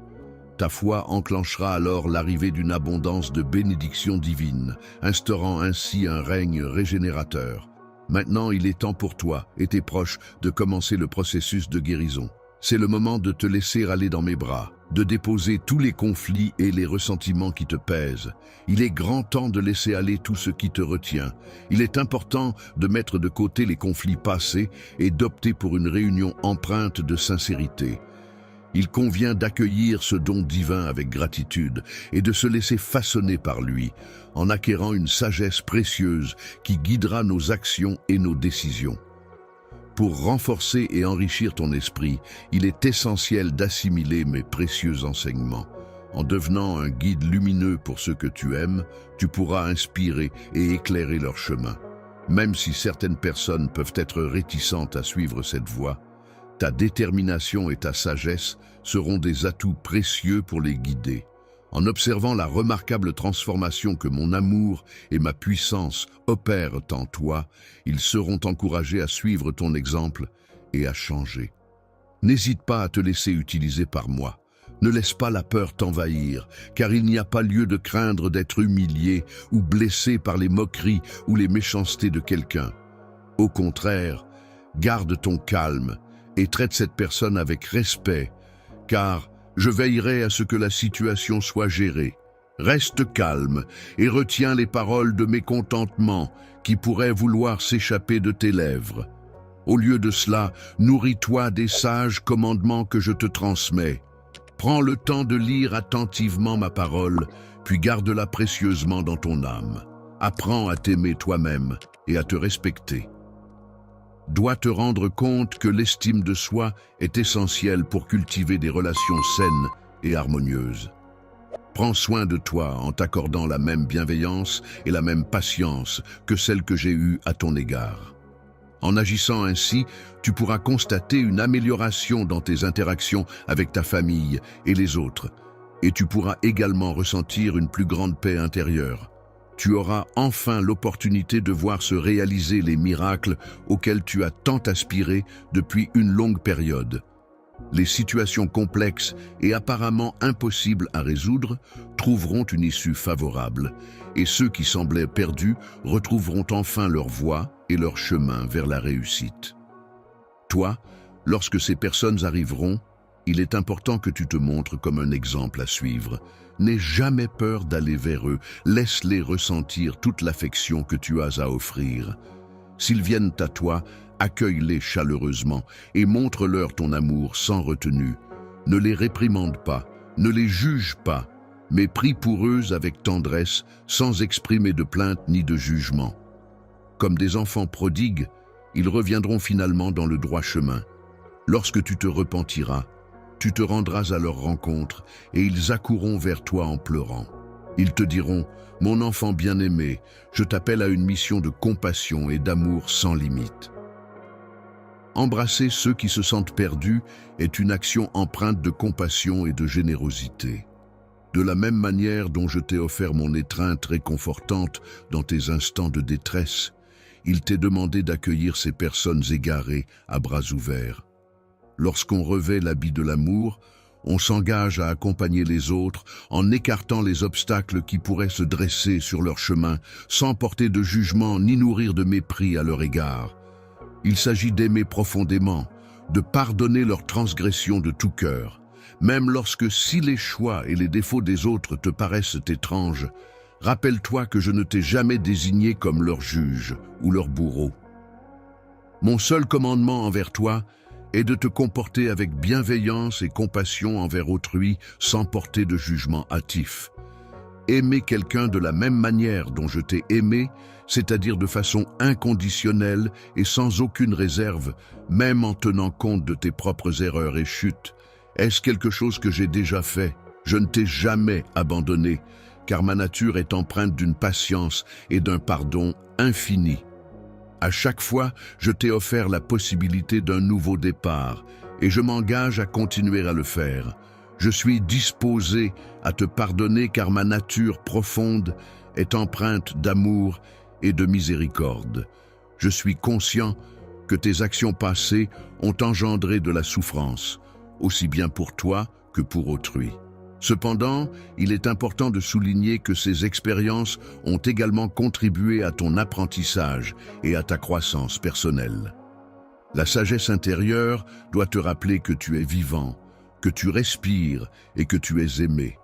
S1: Ta foi enclenchera alors l'arrivée d'une abondance de bénédictions divines, instaurant ainsi un règne régénérateur. Maintenant, il est temps pour toi et tes proches de commencer le processus de guérison. C'est le moment de te laisser aller dans mes bras, de déposer tous les conflits et les ressentiments qui te pèsent. Il est grand temps de laisser aller tout ce qui te retient. Il est important de mettre de côté les conflits passés et d'opter pour une réunion empreinte de sincérité. Il convient d'accueillir ce don divin avec gratitude et de se laisser façonner par lui, en acquérant une sagesse précieuse qui guidera nos actions et nos décisions. Pour renforcer et enrichir ton esprit, il est essentiel d'assimiler mes précieux enseignements. En devenant un guide lumineux pour ceux que tu aimes, tu pourras inspirer et éclairer leur chemin. Même si certaines personnes peuvent être réticentes à suivre cette voie, ta détermination et ta sagesse seront des atouts précieux pour les guider. En observant la remarquable transformation que mon amour et ma puissance opèrent en toi, ils seront encouragés à suivre ton exemple et à changer. N'hésite pas à te laisser utiliser par moi. Ne laisse pas la peur t'envahir, car il n'y a pas lieu de craindre d'être humilié ou blessé par les moqueries ou les méchancetés de quelqu'un. Au contraire, garde ton calme et traite cette personne avec respect, car je veillerai à ce que la situation soit gérée. Reste calme et retiens les paroles de mécontentement qui pourraient vouloir s'échapper de tes lèvres. Au lieu de cela, nourris-toi des sages commandements que je te transmets. Prends le temps de lire attentivement ma parole, puis garde-la précieusement dans ton âme. Apprends à t'aimer toi-même et à te respecter. Dois te rendre compte que l'estime de soi est essentielle pour cultiver des relations saines et harmonieuses. Prends soin de toi en t'accordant la même bienveillance et la même patience que celle que j'ai eue à ton égard. En agissant ainsi, tu pourras constater une amélioration dans tes interactions avec ta famille et les autres, et tu pourras également ressentir une plus grande paix intérieure. Tu auras enfin l'opportunité de voir se réaliser les miracles auxquels tu as tant aspiré depuis une longue période. Les situations complexes et apparemment impossibles à résoudre trouveront une issue favorable, et ceux qui semblaient perdus retrouveront enfin leur voie et leur chemin vers la réussite. Toi, lorsque ces personnes arriveront, il est important que tu te montres comme un exemple à suivre. N'aie jamais peur d'aller vers eux, laisse-les ressentir toute l'affection que tu as à offrir. S'ils viennent à toi, accueille-les chaleureusement et montre-leur ton amour sans retenue. Ne les réprimande pas, ne les juge pas, mais prie pour eux avec tendresse, sans exprimer de plainte ni de jugement. Comme des enfants prodigues, ils reviendront finalement dans le droit chemin. Lorsque tu te repentiras, tu te rendras à leur rencontre et ils accourront vers toi en pleurant. Ils te diront, « Mon enfant bien-aimé, je t'appelle à une mission de compassion et d'amour sans limite. » Embrasser ceux qui se sentent perdus est une action empreinte de compassion et de générosité. De la même manière dont je t'ai offert mon étreinte réconfortante dans tes instants de détresse, il t'est demandé d'accueillir ces personnes égarées à bras ouverts. Lorsqu'on revêt l'habit de l'amour, on s'engage à accompagner les autres en écartant les obstacles qui pourraient se dresser sur leur chemin, sans porter de jugement ni nourrir de mépris à leur égard. Il s'agit d'aimer profondément, de pardonner leurs transgressions de tout cœur, même lorsque si les choix et les défauts des autres te paraissent étranges. Rappelle-toi que je ne t'ai jamais désigné comme leur juge ou leur bourreau. Mon seul commandement envers toi est de te comporter avec bienveillance et compassion envers autrui sans porter de jugement hâtif. Aimer quelqu'un de la même manière dont je t'ai aimé, c'est-à-dire de façon inconditionnelle et sans aucune réserve, même en tenant compte de tes propres erreurs et chutes. Est-ce quelque chose que j'ai déjà fait? Je ne t'ai jamais abandonné, car ma nature est empreinte d'une patience et d'un pardon infini. À chaque fois, je t'ai offert la possibilité d'un nouveau départ, et je m'engage à continuer à le faire. Je suis disposé à te pardonner car ma nature profonde est empreinte d'amour et de miséricorde. Je suis conscient que tes actions passées ont engendré de la souffrance, aussi bien pour toi que pour autrui. Cependant, il est important de souligner que ces expériences ont également contribué à ton apprentissage et à ta croissance personnelle. La sagesse intérieure doit te rappeler que tu es vivant, que tu respires et que tu es aimé.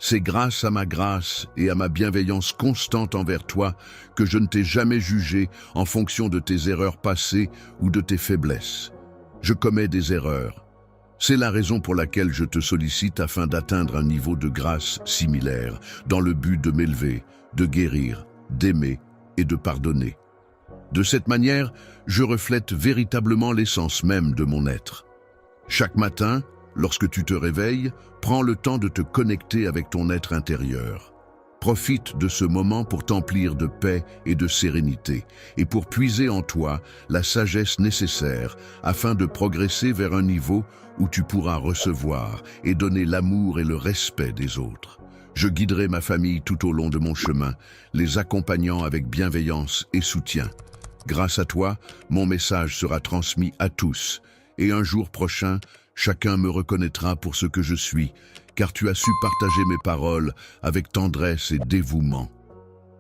S1: C'est grâce à ma grâce et à ma bienveillance constante envers toi que je ne t'ai jamais jugé en fonction de tes erreurs passées ou de tes faiblesses. Je commets des erreurs. C'est la raison pour laquelle je te sollicite afin d'atteindre un niveau de grâce similaire, dans le but de m'élever, de guérir, d'aimer et de pardonner. De cette manière, je reflète véritablement l'essence même de mon être. Chaque matin, lorsque tu te réveilles, prends le temps de te connecter avec ton être intérieur. Profite de ce moment pour t'emplir de paix et de sérénité, et pour puiser en toi la sagesse nécessaire afin de progresser vers un niveau où tu pourras recevoir et donner l'amour et le respect des autres. Je guiderai ma famille tout au long de mon chemin, les accompagnant avec bienveillance et soutien. Grâce à toi, mon message sera transmis à tous, et un jour prochain, chacun me reconnaîtra pour ce que je suis, car tu as su partager mes paroles avec tendresse et dévouement.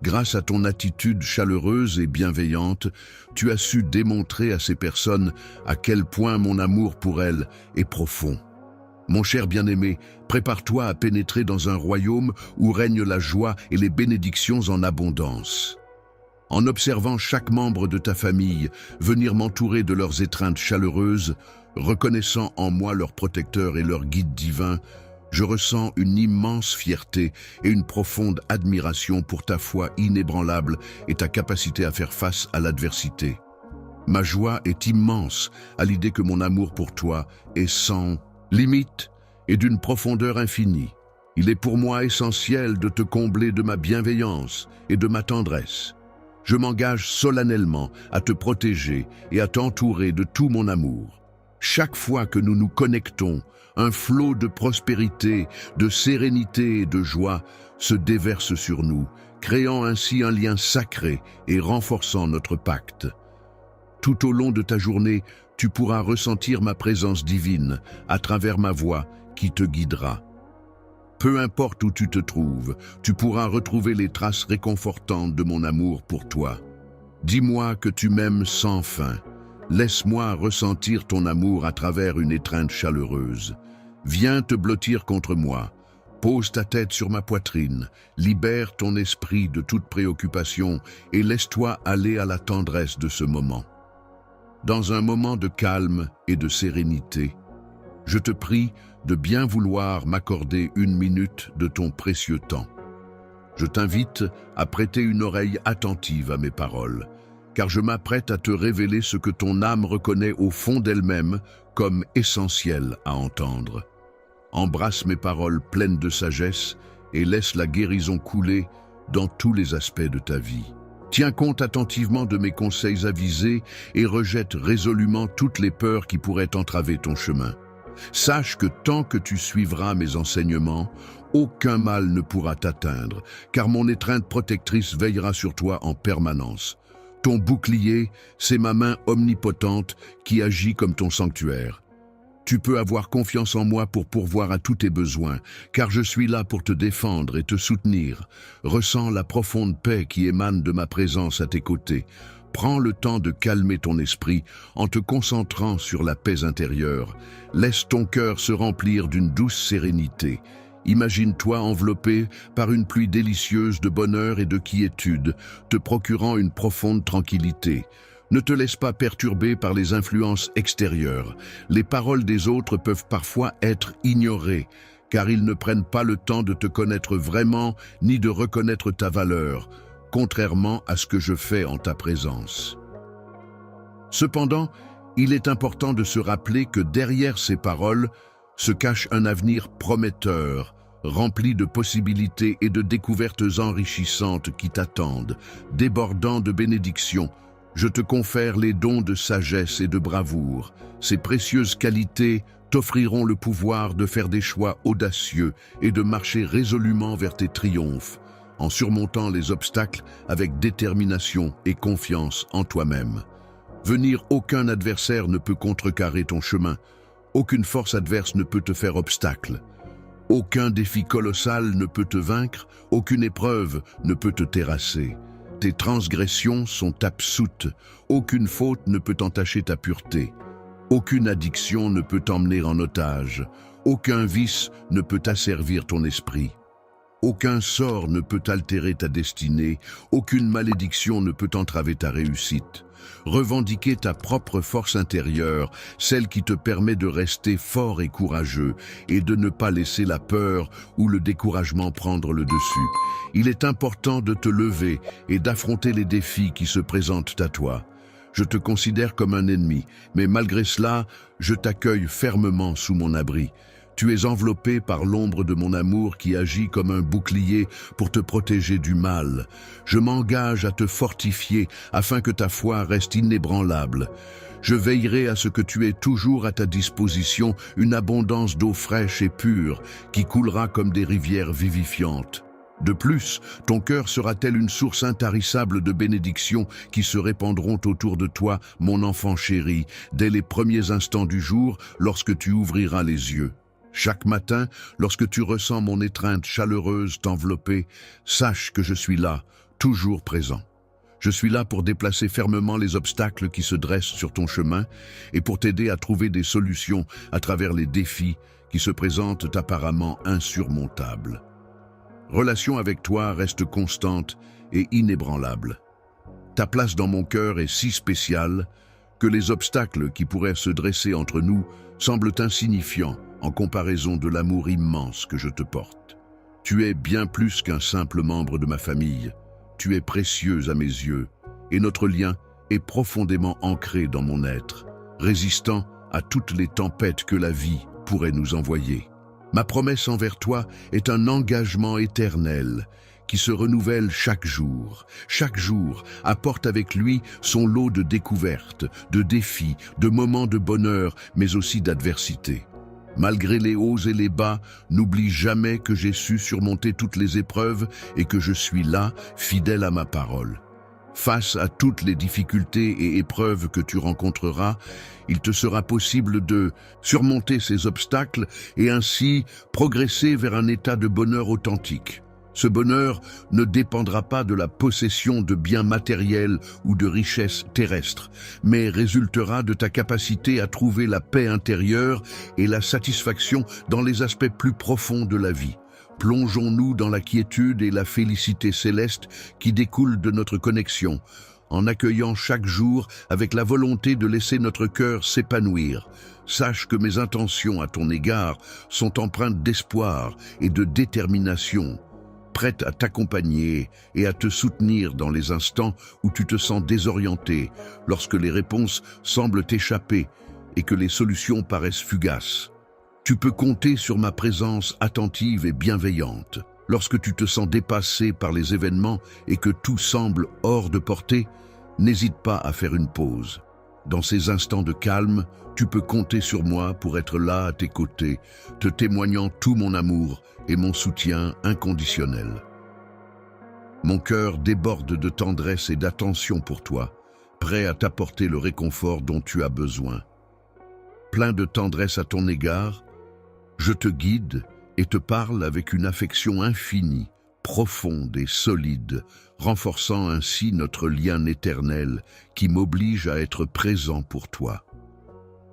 S1: Grâce à ton attitude chaleureuse et bienveillante, tu as su démontrer à ces personnes à quel point mon amour pour elles est profond. Mon cher bien-aimé, prépare-toi à pénétrer dans un royaume où règne la joie et les bénédictions en abondance. En observant chaque membre de ta famille venir m'entourer de leurs étreintes chaleureuses, reconnaissant en moi leur protecteur et leur guide divin, je ressens une immense fierté et une profonde admiration pour ta foi inébranlable et ta capacité à faire face à l'adversité. Ma joie est immense à l'idée que mon amour pour toi est sans limite et d'une profondeur infinie. Il est pour moi essentiel de te combler de ma bienveillance et de ma tendresse. Je m'engage solennellement à te protéger et à t'entourer de tout mon amour. Chaque fois que nous nous connectons, un flot de prospérité, de sérénité et de joie se déverse sur nous, créant ainsi un lien sacré et renforçant notre pacte. Tout au long de ta journée, tu pourras ressentir ma présence divine à travers ma voix qui te guidera. Peu importe où tu te trouves, tu pourras retrouver les traces réconfortantes de mon amour pour toi. Dis-moi que tu m'aimes sans fin. Laisse-moi ressentir ton amour à travers une étreinte chaleureuse. Viens te blottir contre moi. Pose ta tête sur ma poitrine. Libère ton esprit de toute préoccupation et laisse-toi aller à la tendresse de ce moment. Dans un moment de calme et de sérénité, je te prie de bien vouloir m'accorder 1 minute de ton précieux temps. Je t'invite à prêter une oreille attentive à mes paroles, car je m'apprête à te révéler ce que ton âme reconnaît au fond d'elle-même comme essentiel à entendre. Embrasse mes paroles pleines de sagesse et laisse la guérison couler dans tous les aspects de ta vie. Tiens compte attentivement de mes conseils avisés et rejette résolument toutes les peurs qui pourraient entraver ton chemin. Sache que tant que tu suivras mes enseignements, aucun mal ne pourra t'atteindre, car mon étreinte protectrice veillera sur toi en permanence. Ton bouclier, c'est ma main omnipotente qui agit comme ton sanctuaire. Tu peux avoir confiance en moi pour pourvoir à tous tes besoins, car je suis là pour te défendre et te soutenir. Ressens la profonde paix qui émane de ma présence à tes côtés. Prends le temps de calmer ton esprit en te concentrant sur la paix intérieure. Laisse ton cœur se remplir d'une douce sérénité. Imagine-toi enveloppé par une pluie délicieuse de bonheur et de quiétude, te procurant une profonde tranquillité. Ne te laisse pas perturber par les influences extérieures. Les paroles des autres peuvent parfois être ignorées, car ils ne prennent pas le temps de te connaître vraiment ni de reconnaître ta valeur, contrairement à ce que je fais en ta présence. Cependant, il est important de se rappeler que derrière ces paroles se cache un avenir prometteur, rempli de possibilités et de découvertes enrichissantes qui t'attendent. Débordant de bénédictions, je te confère les dons de sagesse et de bravoure. Ces précieuses qualités t'offriront le pouvoir de faire des choix audacieux et de marcher résolument vers tes triomphes, en surmontant les obstacles avec détermination et confiance en toi-même. Aucun adversaire ne peut contrecarrer ton chemin. Aucune force adverse ne peut te faire obstacle. Aucun défi colossal ne peut te vaincre, aucune épreuve ne peut te terrasser. Tes transgressions sont absoutes, aucune faute ne peut entacher ta pureté. Aucune addiction ne peut t'emmener en otage, aucun vice ne peut asservir ton esprit. Aucun sort ne peut altérer ta destinée, aucune malédiction ne peut entraver ta réussite. Revendiquer ta propre force intérieure, celle qui te permet de rester fort et courageux et de ne pas laisser la peur ou le découragement prendre le dessus. Il est important de te lever et d'affronter les défis qui se présentent à toi. Je te considère comme un ennemi, mais malgré cela, je t'accueille fermement sous mon abri. Tu es enveloppé par l'ombre de mon amour qui agit comme un bouclier pour te protéger du mal. Je m'engage à te fortifier afin que ta foi reste inébranlable. Je veillerai à ce que tu aies toujours à ta disposition une abondance d'eau fraîche et pure qui coulera comme des rivières vivifiantes. De plus, ton cœur sera tel une source intarissable de bénédictions qui se répandront autour de toi, mon enfant chéri, dès les premiers instants du jour lorsque tu ouvriras les yeux. Chaque matin, lorsque tu ressens mon étreinte chaleureuse t'envelopper, sache que je suis là, toujours présent. Je suis là pour déplacer fermement les obstacles qui se dressent sur ton chemin et pour t'aider à trouver des solutions à travers les défis qui se présentent apparemment insurmontables. Relation avec toi reste constante et inébranlable. Ta place dans mon cœur est si spéciale que les obstacles qui pourraient se dresser entre nous semblent insignifiants en comparaison de l'amour immense que je te porte. Tu es bien plus qu'un simple membre de ma famille. Tu es précieuse à mes yeux, et notre lien est profondément ancré dans mon être, résistant à toutes les tempêtes que la vie pourrait nous envoyer. Ma promesse envers toi est un engagement éternel qui se renouvelle chaque jour. Chaque jour apporte avec lui son lot de découvertes, de défis, de moments de bonheur, mais aussi d'adversité. Malgré les hauts et les bas, n'oublie jamais que j'ai su surmonter toutes les épreuves et que je suis là, fidèle à ma parole. Face à toutes les difficultés et épreuves que tu rencontreras, il te sera possible de surmonter ces obstacles et ainsi progresser vers un état de bonheur authentique. Ce bonheur ne dépendra pas de la possession de biens matériels ou de richesses terrestres, mais résultera de ta capacité à trouver la paix intérieure et la satisfaction dans les aspects plus profonds de la vie. Plongeons-nous dans la quiétude et la félicité céleste qui découlent de notre connexion. en accueillant chaque jour avec la volonté de laisser notre cœur s'épanouir. Sache que mes intentions à ton égard sont empreintes d'espoir et de détermination, prêtes à t'accompagner et à te soutenir dans les instants où tu te sens désorienté, lorsque les réponses semblent t'échapper et que les solutions paraissent fugaces. Tu peux compter sur ma présence attentive et bienveillante. Lorsque tu te sens dépassé par les événements et que tout semble hors de portée, n'hésite pas à faire une pause. Dans ces instants de calme, tu peux compter sur moi pour être là à tes côtés, te témoignant tout mon amour et mon soutien inconditionnel. Mon cœur déborde de tendresse et d'attention pour toi, prêt à t'apporter le réconfort dont tu as besoin. Plein de tendresse à ton égard, je te guide et te parle avec une affection infinie, profonde et solide, renforçant ainsi notre lien éternel qui m'oblige à être présent pour toi.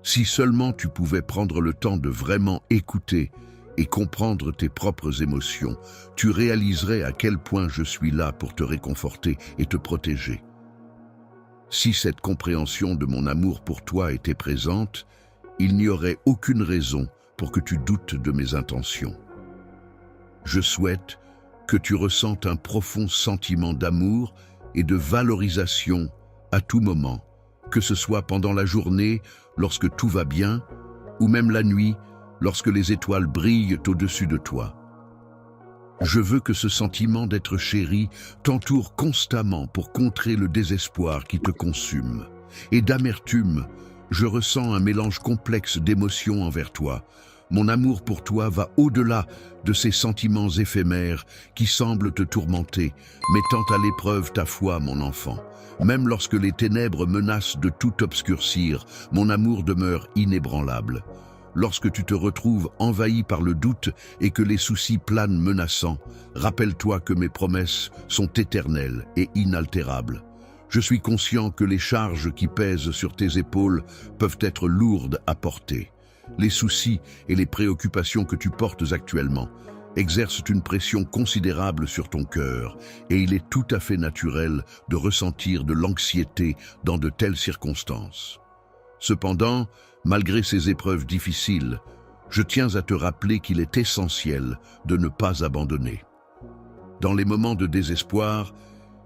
S1: Si seulement tu pouvais prendre le temps de vraiment écouter et comprendre tes propres émotions, tu réaliserais à quel point je suis là pour te réconforter et te protéger. Si cette compréhension de mon amour pour toi était présente, il n'y aurait aucune raison pour que tu doutes de mes intentions. Je souhaite que tu ressentes un profond sentiment d'amour et de valorisation à tout moment, que ce soit pendant la journée, lorsque tout va bien, ou même la nuit, lorsque les étoiles brillent au-dessus de toi. Je veux que ce sentiment d'être chéri t'entoure constamment pour contrer le désespoir qui te consume. Et d'amertume, je ressens un mélange complexe d'émotions envers toi. Mon amour pour toi va au-delà de ces sentiments éphémères qui semblent te tourmenter, mettant à l'épreuve ta foi, mon enfant. Même lorsque les ténèbres menacent de tout obscurcir, mon amour demeure inébranlable. Lorsque tu te retrouves envahi par le doute et que les soucis planent menaçants, rappelle-toi que mes promesses sont éternelles et inaltérables. Je suis conscient que les charges qui pèsent sur tes épaules peuvent être lourdes à porter. Les soucis et les préoccupations que tu portes actuellement exercent une pression considérable sur ton cœur et il est tout à fait naturel de ressentir de l'anxiété dans de telles circonstances. Cependant, malgré ces épreuves difficiles, je tiens à te rappeler qu'il est essentiel de ne pas abandonner. Dans les moments de désespoir,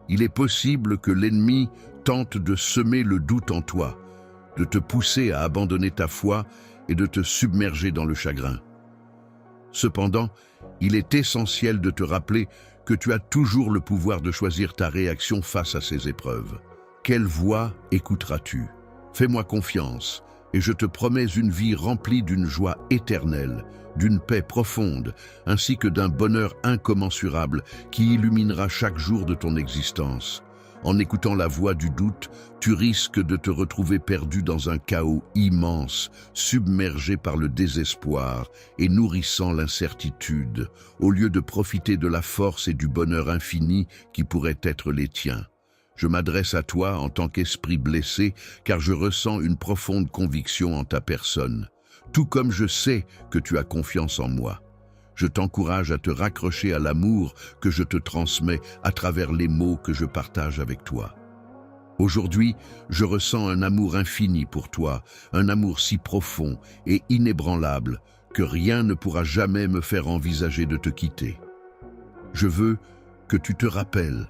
S1: il est possible que l'ennemi tente de semer le doute en toi, de te pousser à abandonner ta foi et de te submerger dans le chagrin. Cependant, il est essentiel de te rappeler que tu as toujours le pouvoir de choisir ta réaction face à ces épreuves. Quelle voix écouteras-tu? Fais-moi confiance et je te promets une vie remplie d'une joie éternelle, d'une paix profonde, ainsi que d'un bonheur incommensurable qui illuminera chaque jour de ton existence. En écoutant la voix du doute, tu risques de te retrouver perdu dans un chaos immense, submergé par le désespoir et nourrissant l'incertitude, au lieu de profiter de la force et du bonheur infini qui pourraient être les tiens. Je m'adresse à toi en tant qu'esprit blessé, car je ressens une profonde conviction en ta personne, tout comme je sais que tu as confiance en moi. Je t'encourage à te raccrocher à l'amour que je te transmets à travers les mots que je partage avec toi. Aujourd'hui, je ressens un amour infini pour toi, un amour si profond et inébranlable que rien ne pourra jamais me faire envisager de te quitter. Je veux que tu te rappelles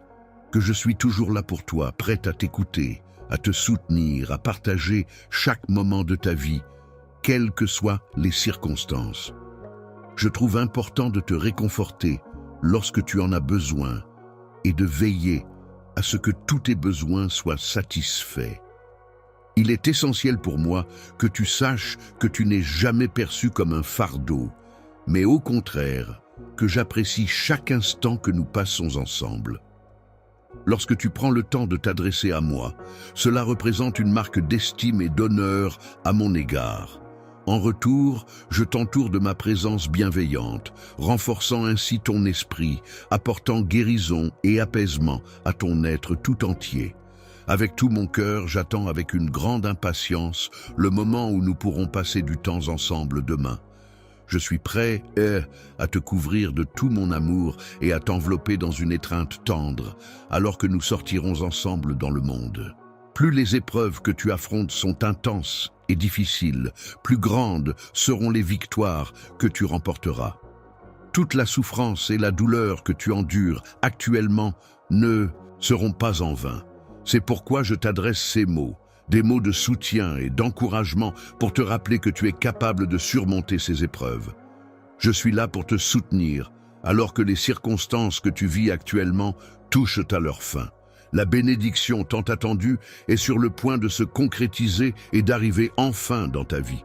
S1: que je suis toujours là pour toi, prêt à t'écouter, à te soutenir, à partager chaque moment de ta vie, quelles que soient les circonstances. Je trouve important de te réconforter lorsque tu en as besoin et de veiller à ce que tous tes besoins soient satisfaits. Il est essentiel pour moi que tu saches que tu n'es jamais perçu comme un fardeau, mais au contraire, que j'apprécie chaque instant que nous passons ensemble. Lorsque tu prends le temps de t'adresser à moi, cela représente une marque d'estime et d'honneur à mon égard. En retour, je t'entoure de ma présence bienveillante, renforçant ainsi ton esprit, apportant guérison et apaisement à ton être tout entier. Avec tout mon cœur, j'attends avec une grande impatience le moment où nous pourrons passer du temps ensemble demain. Je suis prêt à te couvrir de tout mon amour et à t'envelopper dans une étreinte tendre, alors que nous sortirons ensemble dans le monde. Plus les épreuves que tu affrontes sont intenses et difficiles, plus grandes seront les victoires que tu remporteras. Toute la souffrance et la douleur que tu endures actuellement ne seront pas en vain. C'est pourquoi je t'adresse ces mots, des mots de soutien et d'encouragement pour te rappeler que tu es capable de surmonter ces épreuves. Je suis là pour te soutenir, alors que les circonstances que tu vis actuellement touchent à leur fin. La bénédiction tant attendue est sur le point de se concrétiser et d'arriver enfin dans ta vie.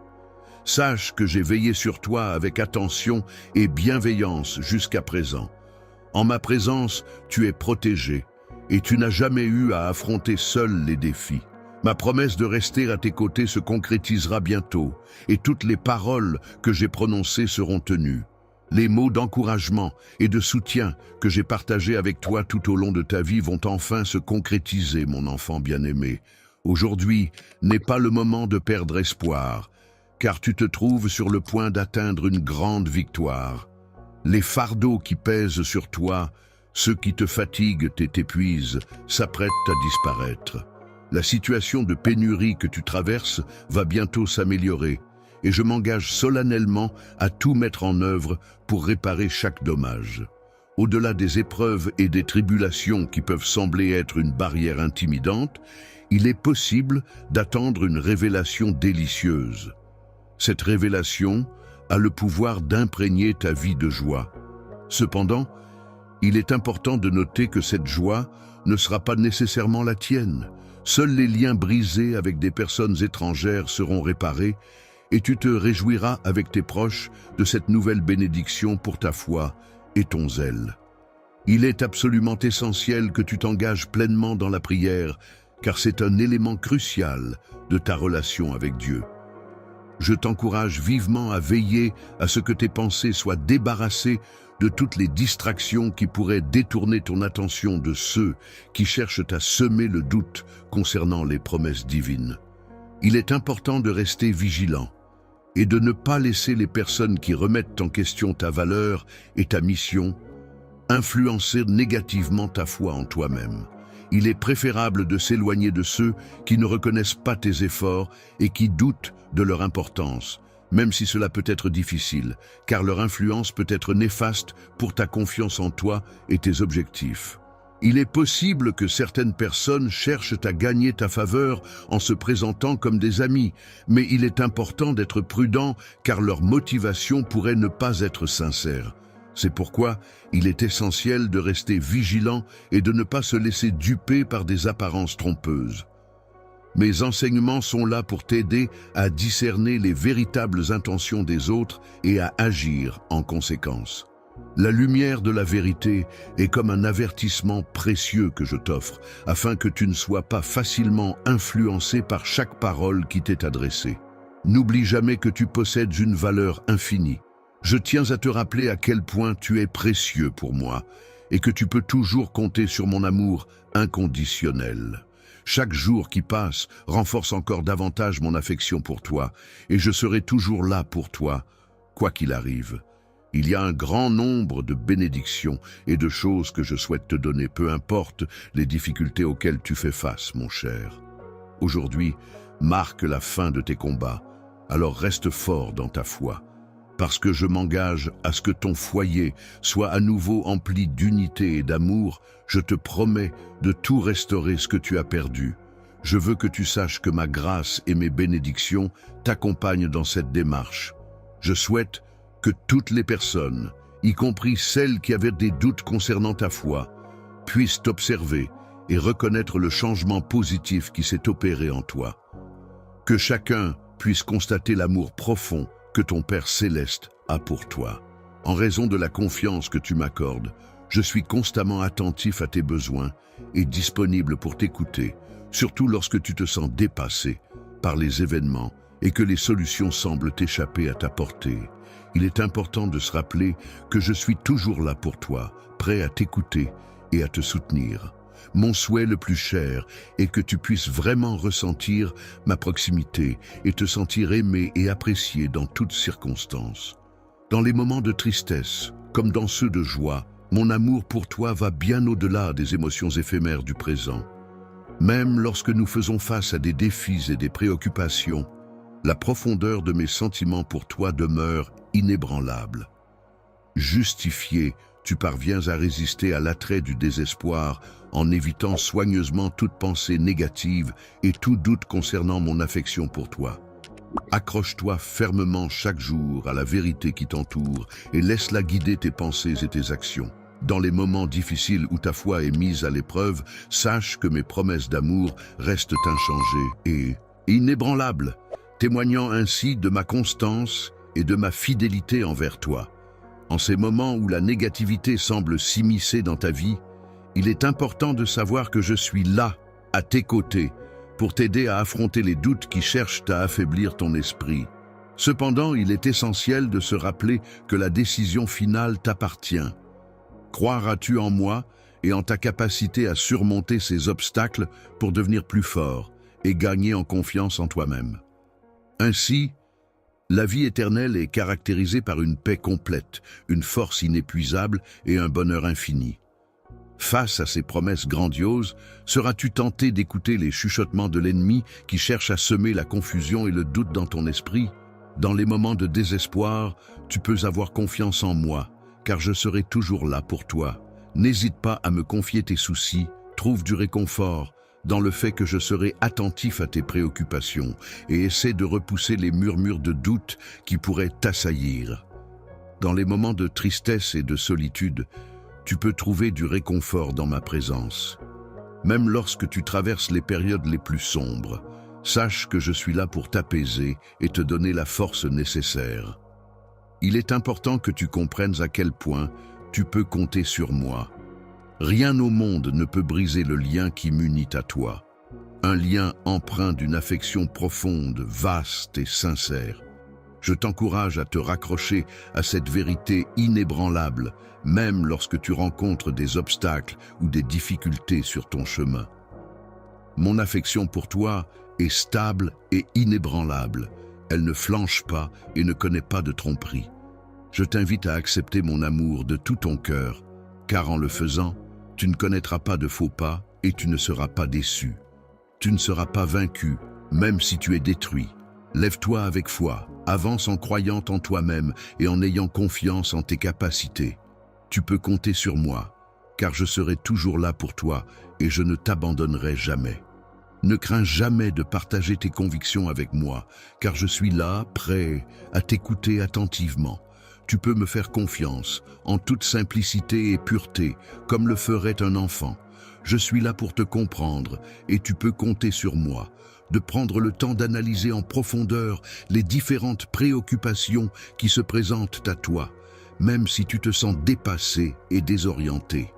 S1: Sache que j'ai veillé sur toi avec attention et bienveillance jusqu'à présent. En ma présence, tu es protégé et tu n'as jamais eu à affronter seul les défis. Ma promesse de rester à tes côtés se concrétisera bientôt et toutes les paroles que j'ai prononcées seront tenues. Les mots d'encouragement et de soutien que j'ai partagés avec toi tout au long de ta vie vont enfin se concrétiser, mon enfant bien-aimé. Aujourd'hui n'est pas le moment de perdre espoir, car tu te trouves sur le point d'atteindre une grande victoire. Les fardeaux qui pèsent sur toi, ceux qui te fatiguent et t'épuisent, s'apprêtent à disparaître. La situation de pénurie que tu traverses va bientôt s'améliorer et je m'engage solennellement à tout mettre en œuvre pour réparer chaque dommage. Au-delà des épreuves et des tribulations qui peuvent sembler être une barrière intimidante, il est possible d'attendre une révélation délicieuse. Cette révélation a le pouvoir d'imprégner ta vie de joie. Cependant, il est important de noter que cette joie ne sera pas nécessairement la tienne. Seuls les liens brisés avec des personnes étrangères seront réparés et tu te réjouiras avec tes proches de cette nouvelle bénédiction pour ta foi et ton zèle. Il est absolument essentiel que tu t'engages pleinement dans la prière, car c'est un élément crucial de ta relation avec Dieu. Je t'encourage vivement à veiller à ce que tes pensées soient débarrassées de toutes les distractions qui pourraient détourner ton attention de ceux qui cherchent à semer le doute concernant les promesses divines. Il est important de rester vigilant et de ne pas laisser les personnes qui remettent en question ta valeur et ta mission influencer négativement ta foi en toi-même. Il est préférable de s'éloigner de ceux qui ne reconnaissent pas tes efforts et qui doutent de leur importance, même si cela peut être difficile, car leur influence peut être néfaste pour ta confiance en toi et tes objectifs. Il est possible que certaines personnes cherchent à gagner ta faveur en se présentant comme des amis, mais il est important d'être prudent car leur motivation pourrait ne pas être sincère. C'est pourquoi il est essentiel de rester vigilant et de ne pas se laisser duper par des apparences trompeuses. Mes enseignements sont là pour t'aider à discerner les véritables intentions des autres et à agir en conséquence. La lumière de la vérité est comme un avertissement précieux que je t'offre, afin que tu ne sois pas facilement influencé par chaque parole qui t'est adressée. N'oublie jamais que tu possèdes une valeur infinie. Je tiens à te rappeler à quel point tu es précieux pour moi et que tu peux toujours compter sur mon amour inconditionnel. Chaque jour qui passe renforce encore davantage mon affection pour toi et je serai toujours là pour toi, quoi qu'il arrive. Il y a un grand nombre de bénédictions et de choses que je souhaite te donner, peu importe les difficultés auxquelles tu fais face, mon cher. Aujourd'hui marque la fin de tes combats, alors reste fort dans ta foi, parce que je m'engage à ce que ton foyer soit à nouveau empli d'unité et d'amour. Je te promets de tout restaurer ce que tu as perdu. Je veux que tu saches que ma grâce et mes bénédictions t'accompagnent dans cette démarche. Je souhaite que toutes les personnes, y compris celles qui avaient des doutes concernant ta foi, puissent t'observer et reconnaître le changement positif qui s'est opéré en toi. Que chacun puisse constater l'amour profond que ton Père céleste a pour toi. En raison de la confiance que tu m'accordes, je suis constamment attentif à tes besoins et disponible pour t'écouter, surtout lorsque tu te sens dépassé par les événements et que les solutions semblent échapper à ta portée. Il est important de se rappeler que je suis toujours là pour toi, prêt à t'écouter et à te soutenir. Mon souhait le plus cher est que tu puisses vraiment ressentir ma proximité et te sentir aimé et apprécié dans toutes circonstances. Dans les moments de tristesse, comme dans ceux de joie, mon amour pour toi va bien au-delà des émotions éphémères du présent. Même lorsque nous faisons face à des défis et des préoccupations, la profondeur de mes sentiments pour toi demeure inébranlable. Justifié, tu parviens à résister à l'attrait du désespoir en évitant soigneusement toute pensée négative et tout doute concernant mon affection pour toi. Accroche-toi fermement chaque jour à la vérité qui t'entoure et laisse-la guider tes pensées et tes actions. Dans les moments difficiles où ta foi est mise à l'épreuve, sache que mes promesses d'amour restent inchangées et inébranlables, témoignant ainsi de ma constance et de ma fidélité envers toi. En ces moments où la négativité semble s'immiscer dans ta vie, il est important de savoir que je suis là, à tes côtés, pour t'aider à affronter les doutes qui cherchent à affaiblir ton esprit. Cependant, il est essentiel de se rappeler que la décision finale t'appartient. Croiras-tu en moi et en ta capacité à surmonter ces obstacles pour devenir plus fort et gagner en confiance en toi-même? Ainsi, la vie éternelle est caractérisée par une paix complète, une force inépuisable et un bonheur infini. Face à ces promesses grandioses, seras-tu tenté d'écouter les chuchotements de l'ennemi qui cherche à semer la confusion et le doute dans ton esprit? Dans les moments de désespoir, tu peux avoir confiance en moi, car je serai toujours là pour toi. N'hésite pas à me confier tes soucis, trouve du réconfort dans le fait que je serai attentif à tes préoccupations et essaie de repousser les murmures de doute qui pourraient t'assaillir. Dans les moments de tristesse et de solitude, tu peux trouver du réconfort dans ma présence. Même lorsque tu traverses les périodes les plus sombres, sache que je suis là pour t'apaiser et te donner la force nécessaire. Il est important que tu comprennes à quel point tu peux compter sur moi. Rien au monde ne peut briser le lien qui m'unit à toi. Un lien empreint d'une affection profonde, vaste et sincère. Je t'encourage à te raccrocher à cette vérité inébranlable, même lorsque tu rencontres des obstacles ou des difficultés sur ton chemin. Mon affection pour toi est stable et inébranlable. Elle ne flanche pas et ne connaît pas de tromperie. Je t'invite à accepter mon amour de tout ton cœur, car en le faisant, tu ne connaîtras pas de faux pas et tu ne seras pas déçu. Tu ne seras pas vaincu, même si tu es détruit. Lève-toi avec foi, avance en croyant en toi-même et en ayant confiance en tes capacités. Tu peux compter sur moi, car je serai toujours là pour toi et je ne t'abandonnerai jamais. Ne crains jamais de partager tes convictions avec moi, car je suis là, prêt à t'écouter attentivement. Tu peux me faire confiance, en toute simplicité et pureté, comme le ferait un enfant. Je suis là pour te comprendre et tu peux compter sur moi, de prendre le temps d'analyser en profondeur les différentes préoccupations qui se présentent à toi, même si tu te sens dépassé et désorienté.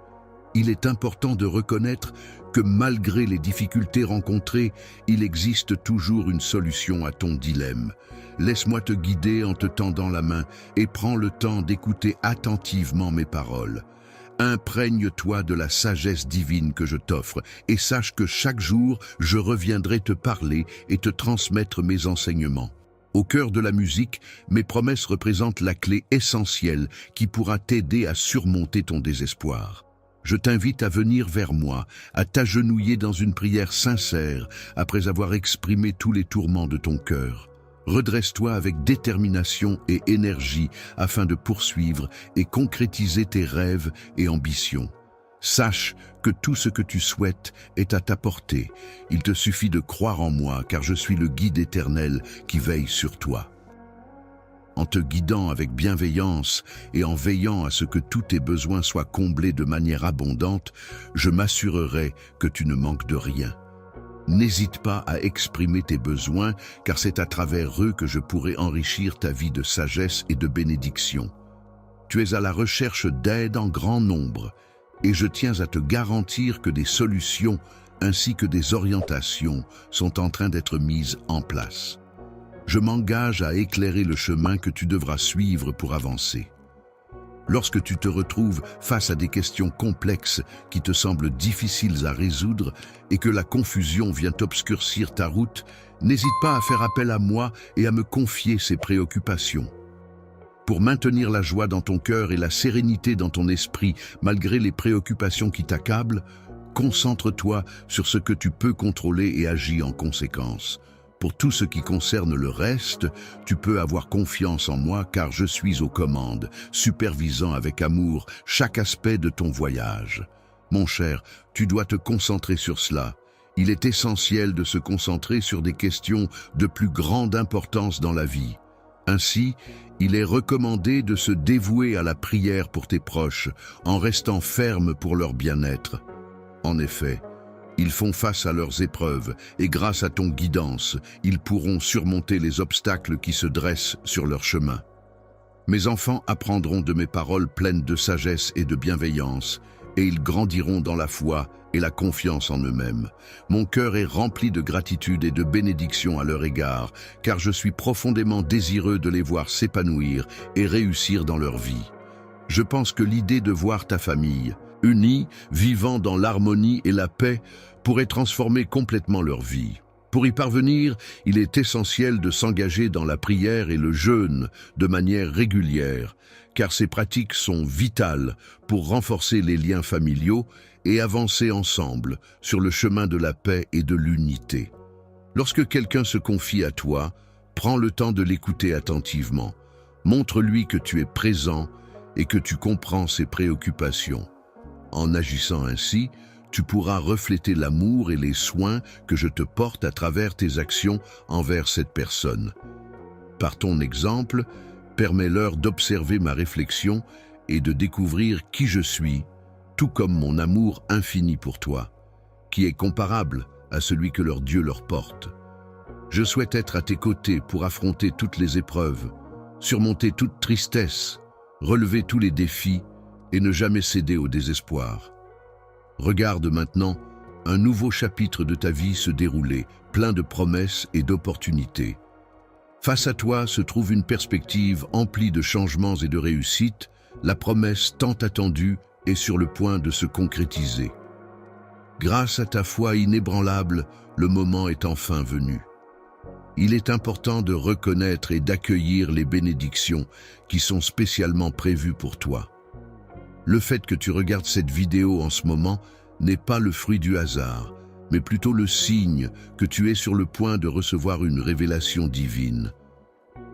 S1: Il est important de reconnaître que malgré les difficultés rencontrées, il existe toujours une solution à ton dilemme. Laisse-moi te guider en te tendant la main et prends le temps d'écouter attentivement mes paroles. Imprègne-toi de la sagesse divine que je t'offre et sache que chaque jour, je reviendrai te parler et te transmettre mes enseignements. Au cœur de la musique, mes promesses représentent la clé essentielle qui pourra t'aider à surmonter ton désespoir. Je t'invite à venir vers moi, à t'agenouiller dans une prière sincère après avoir exprimé tous les tourments de ton cœur. Redresse-toi avec détermination et énergie afin de poursuivre et concrétiser tes rêves et ambitions. Sache que tout ce que tu souhaites est à ta portée. Il te suffit de croire en moi car je suis le guide éternel qui veille sur toi. En te guidant avec bienveillance et en veillant à ce que tous tes besoins soient comblés de manière abondante, je m'assurerai que tu ne manques de rien. N'hésite pas à exprimer tes besoins, car c'est à travers eux que je pourrai enrichir ta vie de sagesse et de bénédiction. Tu es à la recherche d'aide en grand nombre, et je tiens à te garantir que des solutions ainsi que des orientations sont en train d'être mises en place. Je m'engage à éclairer le chemin que tu devras suivre pour avancer. Lorsque tu te retrouves face à des questions complexes qui te semblent difficiles à résoudre et que la confusion vient obscurcir ta route, n'hésite pas à faire appel à moi et à me confier ces préoccupations. Pour maintenir la joie dans ton cœur et la sérénité dans ton esprit, malgré les préoccupations qui t'accablent, concentre-toi sur ce que tu peux contrôler et agis en conséquence. Pour tout ce qui concerne le reste, tu peux avoir confiance en moi car je suis aux commandes, supervisant avec amour chaque aspect de ton voyage. Mon cher, tu dois te concentrer sur cela. Il est essentiel de se concentrer sur des questions de plus grande importance dans la vie. Ainsi, il est recommandé de se dévouer à la prière pour tes proches, en restant ferme pour leur bien-être. En effet, ils font face à leurs épreuves et grâce à ton guidance, ils pourront surmonter les obstacles qui se dressent sur leur chemin. Mes enfants apprendront de mes paroles pleines de sagesse et de bienveillance, et ils grandiront dans la foi et la confiance en eux-mêmes. Mon cœur est rempli de gratitude et de bénédiction à leur égard, car je suis profondément désireux de les voir s'épanouir et réussir dans leur vie. Je pense que l'idée de voir ta famille, unis, vivant dans l'harmonie et la paix, pourrait transformer complètement leur vie. Pour y parvenir, il est essentiel de s'engager dans la prière et le jeûne de manière régulière, car ces pratiques sont vitales pour renforcer les liens familiaux et avancer ensemble sur le chemin de la paix et de l'unité. Lorsque quelqu'un se confie à toi, prends le temps de l'écouter attentivement. Montre-lui que tu es présent et que tu comprends ses préoccupations. En agissant ainsi, tu pourras refléter l'amour et les soins que je te porte à travers tes actions envers cette personne. Par ton exemple, permets-leur d'observer ma réflexion et de découvrir qui je suis, tout comme mon amour infini pour toi, qui est comparable à celui que leur Dieu leur porte. Je souhaite être à tes côtés pour affronter toutes les épreuves, surmonter toute tristesse, relever tous les défis et ne jamais céder au désespoir. Regarde maintenant un nouveau chapitre de ta vie se dérouler, plein de promesses et d'opportunités. Face à toi se trouve une perspective emplie de changements et de réussites, la promesse tant attendue est sur le point de se concrétiser. Grâce à ta foi inébranlable, le moment est enfin venu. Il est important de reconnaître et d'accueillir les bénédictions qui sont spécialement prévues pour toi. Le fait que tu regardes cette vidéo en ce moment n'est pas le fruit du hasard, mais plutôt le signe que tu es sur le point de recevoir une révélation divine.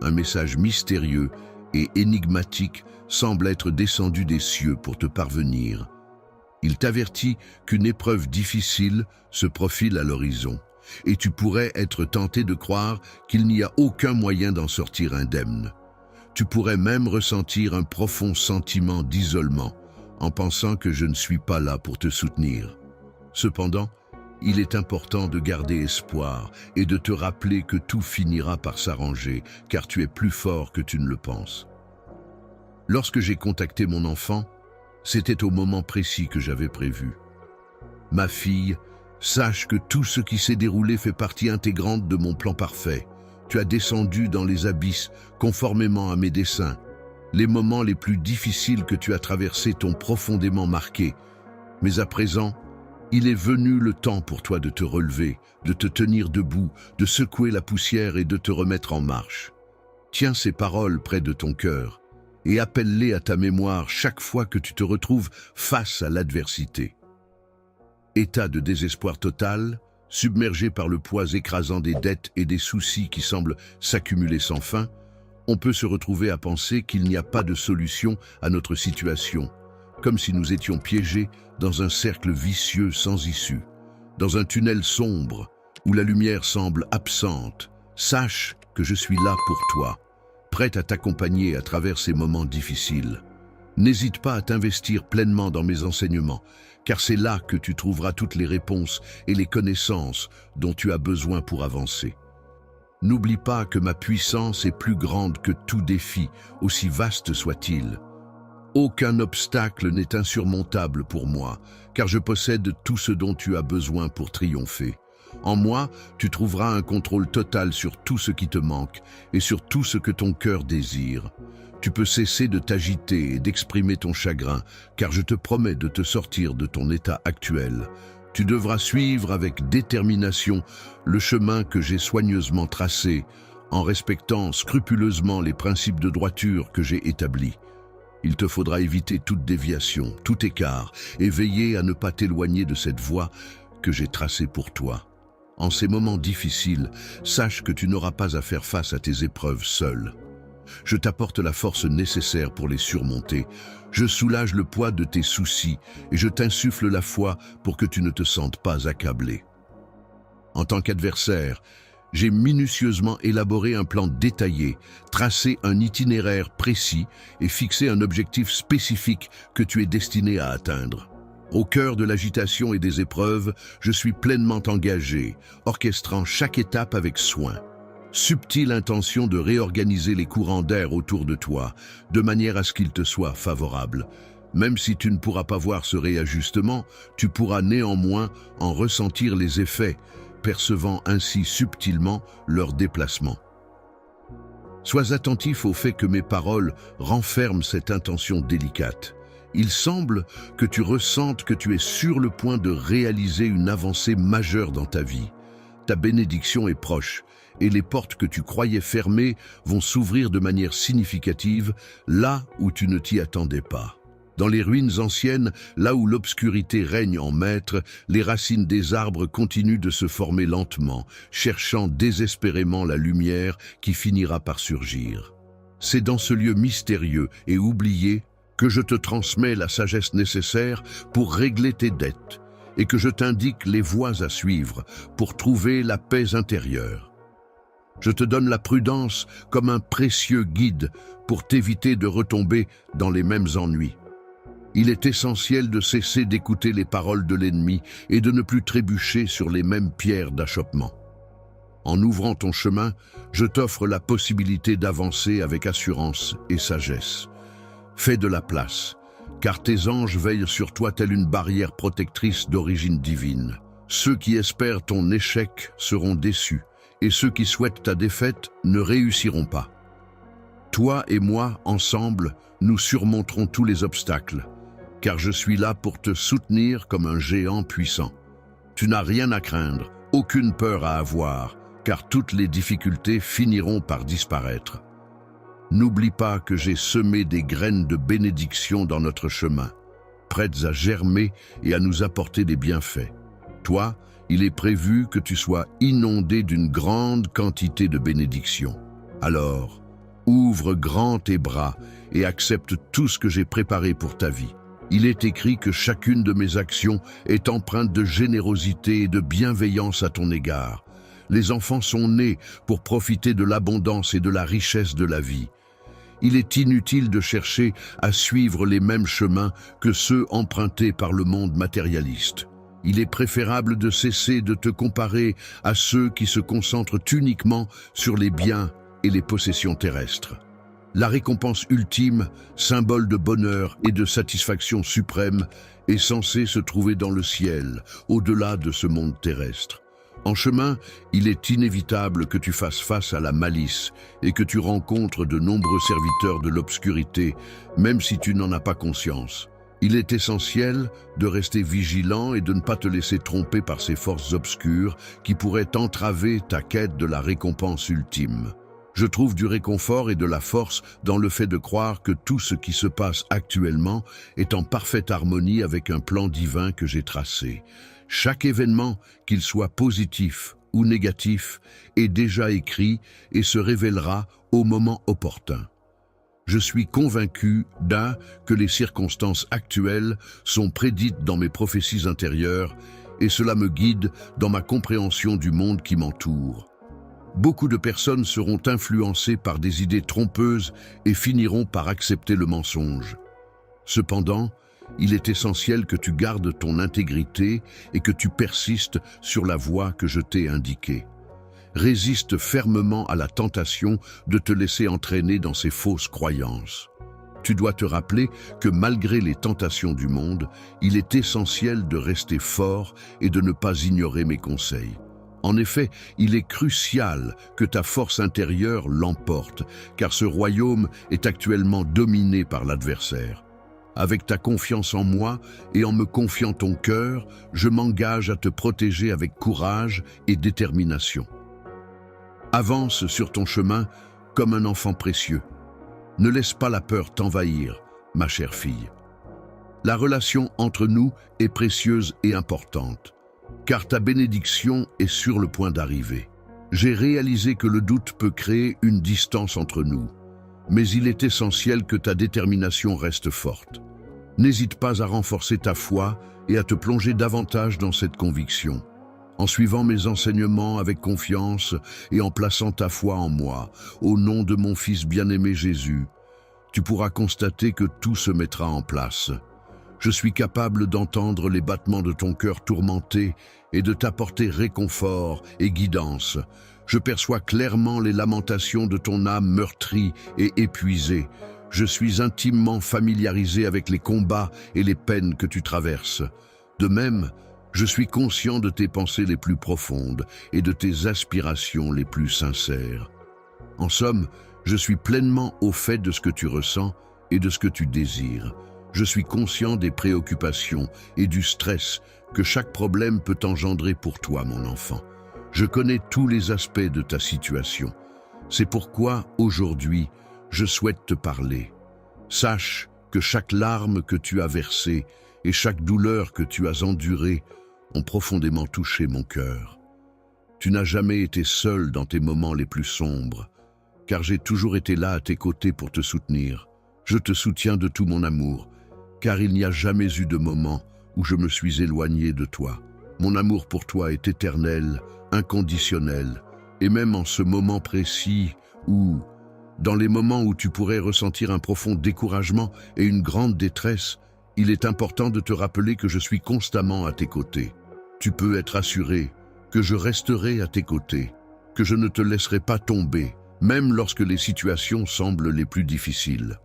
S1: Un message mystérieux et énigmatique semble être descendu des cieux pour te parvenir. Il t'avertit qu'une épreuve difficile se profile à l'horizon, et tu pourrais être tenté de croire qu'il n'y a aucun moyen d'en sortir indemne. Tu pourrais même ressentir un profond sentiment d'isolement, en pensant que je ne suis pas là pour te soutenir. Cependant, il est important de garder espoir et de te rappeler que tout finira par s'arranger, car tu es plus fort que tu ne le penses. Lorsque j'ai contacté mon enfant, c'était au moment précis que j'avais prévu. Ma fille, sache que tout ce qui s'est déroulé fait partie intégrante de mon plan parfait. Tu as descendu dans les abysses conformément à mes desseins. Les moments les plus difficiles que tu as traversés t'ont profondément marqué. Mais à présent, il est venu le temps pour toi de te relever, de te tenir debout, de secouer la poussière et de te remettre en marche. Tiens ces paroles près de ton cœur et appelle-les à ta mémoire chaque fois que tu te retrouves face à l'adversité. État de désespoir total, submergé par le poids écrasant des dettes et des soucis qui semblent s'accumuler sans fin, on peut se retrouver à penser qu'il n'y a pas de solution à notre situation, comme si nous étions piégés dans un cercle vicieux sans issue, dans un tunnel sombre où la lumière semble absente. Sache que je suis là pour toi, prêt à t'accompagner à travers ces moments difficiles. N'hésite pas à t'investir pleinement dans mes enseignements, car c'est là que tu trouveras toutes les réponses et les connaissances dont tu as besoin pour avancer. N'oublie pas que ma puissance est plus grande que tout défi, aussi vaste soit-il. Aucun obstacle n'est insurmontable pour moi, car je possède tout ce dont tu as besoin pour triompher. En moi, tu trouveras un contrôle total sur tout ce qui te manque et sur tout ce que ton cœur désire. Tu peux cesser de t'agiter et d'exprimer ton chagrin, car je te promets de te sortir de ton état actuel. Tu devras suivre avec détermination le chemin que j'ai soigneusement tracé, en respectant scrupuleusement les principes de droiture que j'ai établis. Il te faudra éviter toute déviation, tout écart, et veiller à ne pas t'éloigner de cette voie que j'ai tracée pour toi. En ces moments difficiles, sache que tu n'auras pas à faire face à tes épreuves seul. Je t'apporte la force nécessaire pour les surmonter. Je soulage le poids de tes soucis et je t'insuffle la foi pour que tu ne te sentes pas accablé. En tant qu'adversaire, j'ai minutieusement élaboré un plan détaillé, tracé un itinéraire précis et fixé un objectif spécifique que tu es destiné à atteindre. Au cœur de l'agitation et des épreuves, je suis pleinement engagé, orchestrant chaque étape avec soin. Subtile intention de réorganiser les courants d'air autour de toi, de manière à ce qu'ils te soient favorables. Même si tu ne pourras pas voir ce réajustement, tu pourras néanmoins en ressentir les effets, percevant ainsi subtilement leur déplacement. Sois attentif au fait que mes paroles renferment cette intention délicate. Il semble que tu ressentes que tu es sur le point de réaliser une avancée majeure dans ta vie. Ta bénédiction est proche, et les portes que tu croyais fermées vont s'ouvrir de manière significative là où tu ne t'y attendais pas. Dans les ruines anciennes, là où l'obscurité règne en maître, les racines des arbres continuent de se former lentement, cherchant désespérément la lumière qui finira par surgir. C'est dans ce lieu mystérieux et oublié que je te transmets la sagesse nécessaire pour régler tes dettes et que je t'indique les voies à suivre pour trouver la paix intérieure. Je te donne la prudence comme un précieux guide pour t'éviter de retomber dans les mêmes ennuis. Il est essentiel de cesser d'écouter les paroles de l'ennemi et de ne plus trébucher sur les mêmes pierres d'achoppement. En ouvrant ton chemin, je t'offre la possibilité d'avancer avec assurance et sagesse. Fais de la place, car tes anges veillent sur toi telle une barrière protectrice d'origine divine. Ceux qui espèrent ton échec seront déçus, et ceux qui souhaitent ta défaite ne réussiront pas. Toi et moi, ensemble, nous surmonterons tous les obstacles, car je suis là pour te soutenir comme un géant puissant. Tu n'as rien à craindre, aucune peur à avoir, car toutes les difficultés finiront par disparaître. N'oublie pas que j'ai semé des graines de bénédiction dans notre chemin, prêtes à germer et à nous apporter des bienfaits. Toi, il est prévu que tu sois inondé d'une grande quantité de bénédictions. Alors, ouvre grand tes bras et accepte tout ce que j'ai préparé pour ta vie. Il est écrit que chacune de mes actions est empreinte de générosité et de bienveillance à ton égard. Les enfants sont nés pour profiter de l'abondance et de la richesse de la vie. Il est inutile de chercher à suivre les mêmes chemins que ceux empruntés par le monde matérialiste. Il est préférable de cesser de te comparer à ceux qui se concentrent uniquement sur les biens et les possessions terrestres. La récompense ultime, symbole de bonheur et de satisfaction suprême, est censée se trouver dans le ciel, au-delà de ce monde terrestre. En chemin, il est inévitable que tu fasses face à la malice et que tu rencontres de nombreux serviteurs de l'obscurité, même si tu n'en as pas conscience. Il est essentiel de rester vigilant et de ne pas te laisser tromper par ces forces obscures qui pourraient entraver ta quête de la récompense ultime. Je trouve du réconfort et de la force dans le fait de croire que tout ce qui se passe actuellement est en parfaite harmonie avec un plan divin que j'ai tracé. Chaque événement, qu'il soit positif ou négatif, est déjà écrit et se révélera au moment opportun. Je suis convaincu que les circonstances actuelles sont prédites dans mes prophéties intérieures et cela me guide dans ma compréhension du monde qui m'entoure. Beaucoup de personnes seront influencées par des idées trompeuses et finiront par accepter le mensonge. Cependant, il est essentiel que tu gardes ton intégrité et que tu persistes sur la voie que je t'ai indiquée. Résiste fermement à la tentation de te laisser entraîner dans ces fausses croyances. Tu dois te rappeler que malgré les tentations du monde, il est essentiel de rester fort et de ne pas ignorer mes conseils. En effet, il est crucial que ta force intérieure l'emporte, car ce royaume est actuellement dominé par l'adversaire. Avec ta confiance en moi et en me confiant ton cœur, je m'engage à te protéger avec courage et détermination. Avance sur ton chemin comme un enfant précieux. Ne laisse pas la peur t'envahir, ma chère fille. La relation entre nous est précieuse et importante, car ta bénédiction est sur le point d'arriver. J'ai réalisé que le doute peut créer une distance entre nous, mais il est essentiel que ta détermination reste forte. N'hésite pas à renforcer ta foi et à te plonger davantage dans cette conviction. En suivant mes enseignements avec confiance et en plaçant ta foi en moi, au nom de mon Fils bien-aimé Jésus, tu pourras constater que tout se mettra en place. Je suis capable d'entendre les battements de ton cœur tourmenté et de t'apporter réconfort et guidance. Je perçois clairement les lamentations de ton âme meurtrie et épuisée. Je suis intimement familiarisé avec les combats et les peines que tu traverses. De même, je suis conscient de tes pensées les plus profondes et de tes aspirations les plus sincères. En somme, je suis pleinement au fait de ce que tu ressens et de ce que tu désires. Je suis conscient des préoccupations et du stress que chaque problème peut engendrer pour toi, mon enfant. Je connais tous les aspects de ta situation. C'est pourquoi, aujourd'hui, je souhaite te parler. Sache que chaque larme que tu as versée et chaque douleur que tu as endurée ont profondément touché mon cœur. Tu n'as jamais été seul dans tes moments les plus sombres, car j'ai toujours été là à tes côtés pour te soutenir. Je te soutiens de tout mon amour, car il n'y a jamais eu de moment où je me suis éloigné de toi. Mon amour pour toi est éternel, inconditionnel, et même en ce moment précis où, dans les moments où tu pourrais ressentir un profond découragement et une grande détresse, il est important de te rappeler que je suis constamment à tes côtés. Tu peux être assuré que je resterai à tes côtés, que je ne te laisserai pas tomber, même lorsque les situations semblent les plus difficiles.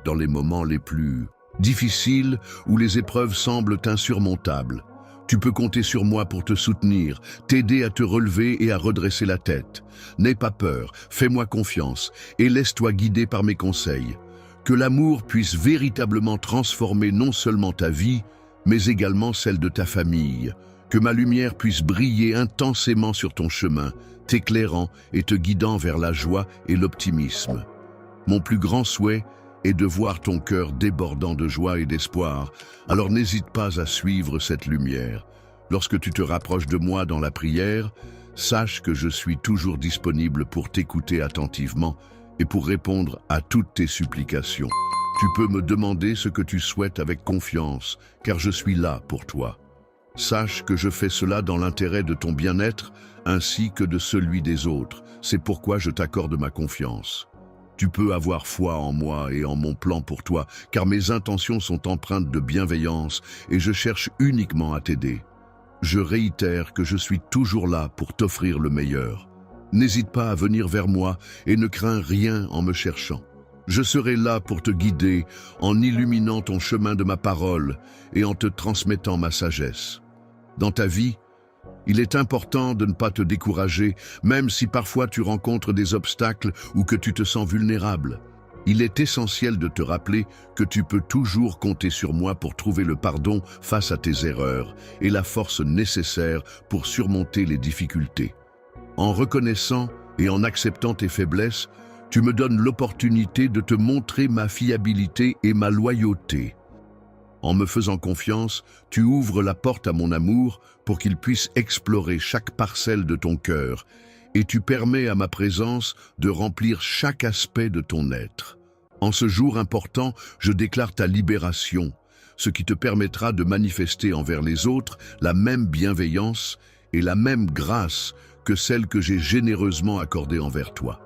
S1: Dans les moments les plus difficiles, où les épreuves semblent insurmontables, tu peux compter sur moi pour te soutenir, t'aider à te relever et à redresser la tête. N'aie pas peur, fais-moi confiance et laisse-toi guider par mes conseils. Que l'amour puisse véritablement transformer non seulement ta vie, mais également celle de ta famille. Que ma lumière puisse briller intensément sur ton chemin, t'éclairant et te guidant vers la joie et l'optimisme. Mon plus grand souhait est de voir ton cœur débordant de joie et d'espoir, alors n'hésite pas à suivre cette lumière. Lorsque tu te rapproches de moi dans la prière, sache que je suis toujours disponible pour t'écouter attentivement et pour répondre à toutes tes supplications. Tu peux me demander ce que tu souhaites avec confiance, car je suis là pour toi. Sache que je fais cela dans l'intérêt de ton bien-être ainsi que de celui des autres. C'est pourquoi je t'accorde ma confiance. Tu peux avoir foi en moi et en mon plan pour toi, car mes intentions sont empreintes de bienveillance et je cherche uniquement à t'aider. Je réitère que je suis toujours là pour t'offrir le meilleur. N'hésite pas à venir vers moi et ne crains rien en me cherchant. Je serai là pour te guider en illuminant ton chemin de ma parole et en te transmettant ma sagesse. Dans ta vie, il est important de ne pas te décourager, même si parfois tu rencontres des obstacles ou que tu te sens vulnérable. Il est essentiel de te rappeler que tu peux toujours compter sur moi pour trouver le pardon face à tes erreurs et la force nécessaire pour surmonter les difficultés. En reconnaissant et en acceptant tes faiblesses, tu me donnes l'opportunité de te montrer ma fiabilité et ma loyauté. En me faisant confiance, tu ouvres la porte à mon amour pour qu'il puisse explorer chaque parcelle de ton cœur et tu permets à ma présence de remplir chaque aspect de ton être. En ce jour important, je déclare ta libération, ce qui te permettra de manifester envers les autres la même bienveillance et la même grâce que celle que j'ai généreusement accordée envers toi.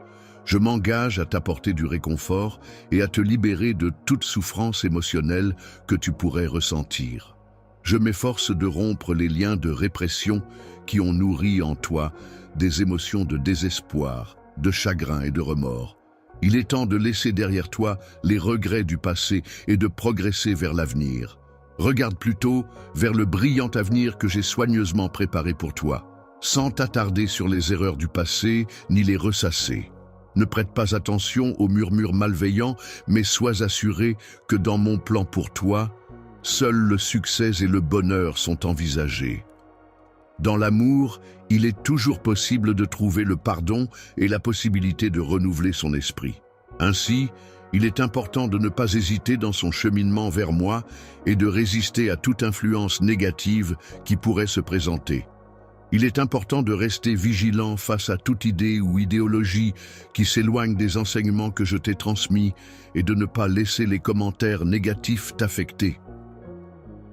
S1: Je m'engage à t'apporter du réconfort et à te libérer de toute souffrance émotionnelle que tu pourrais ressentir. Je m'efforce de rompre les liens de répression qui ont nourri en toi des émotions de désespoir, de chagrin et de remords. Il est temps de laisser derrière toi les regrets du passé et de progresser vers l'avenir. Regarde plutôt vers le brillant avenir que j'ai soigneusement préparé pour toi, sans t'attarder sur les erreurs du passé ni les ressasser. Ne prête pas attention aux murmures malveillants, mais sois assuré que dans mon plan pour toi, seuls le succès et le bonheur sont envisagés. Dans l'amour, il est toujours possible de trouver le pardon et la possibilité de renouveler son esprit. Ainsi, il est important de ne pas hésiter dans son cheminement vers moi et de résister à toute influence négative qui pourrait se présenter. Il est important de rester vigilant face à toute idée ou idéologie qui s'éloigne des enseignements que je t'ai transmis et de ne pas laisser les commentaires négatifs t'affecter.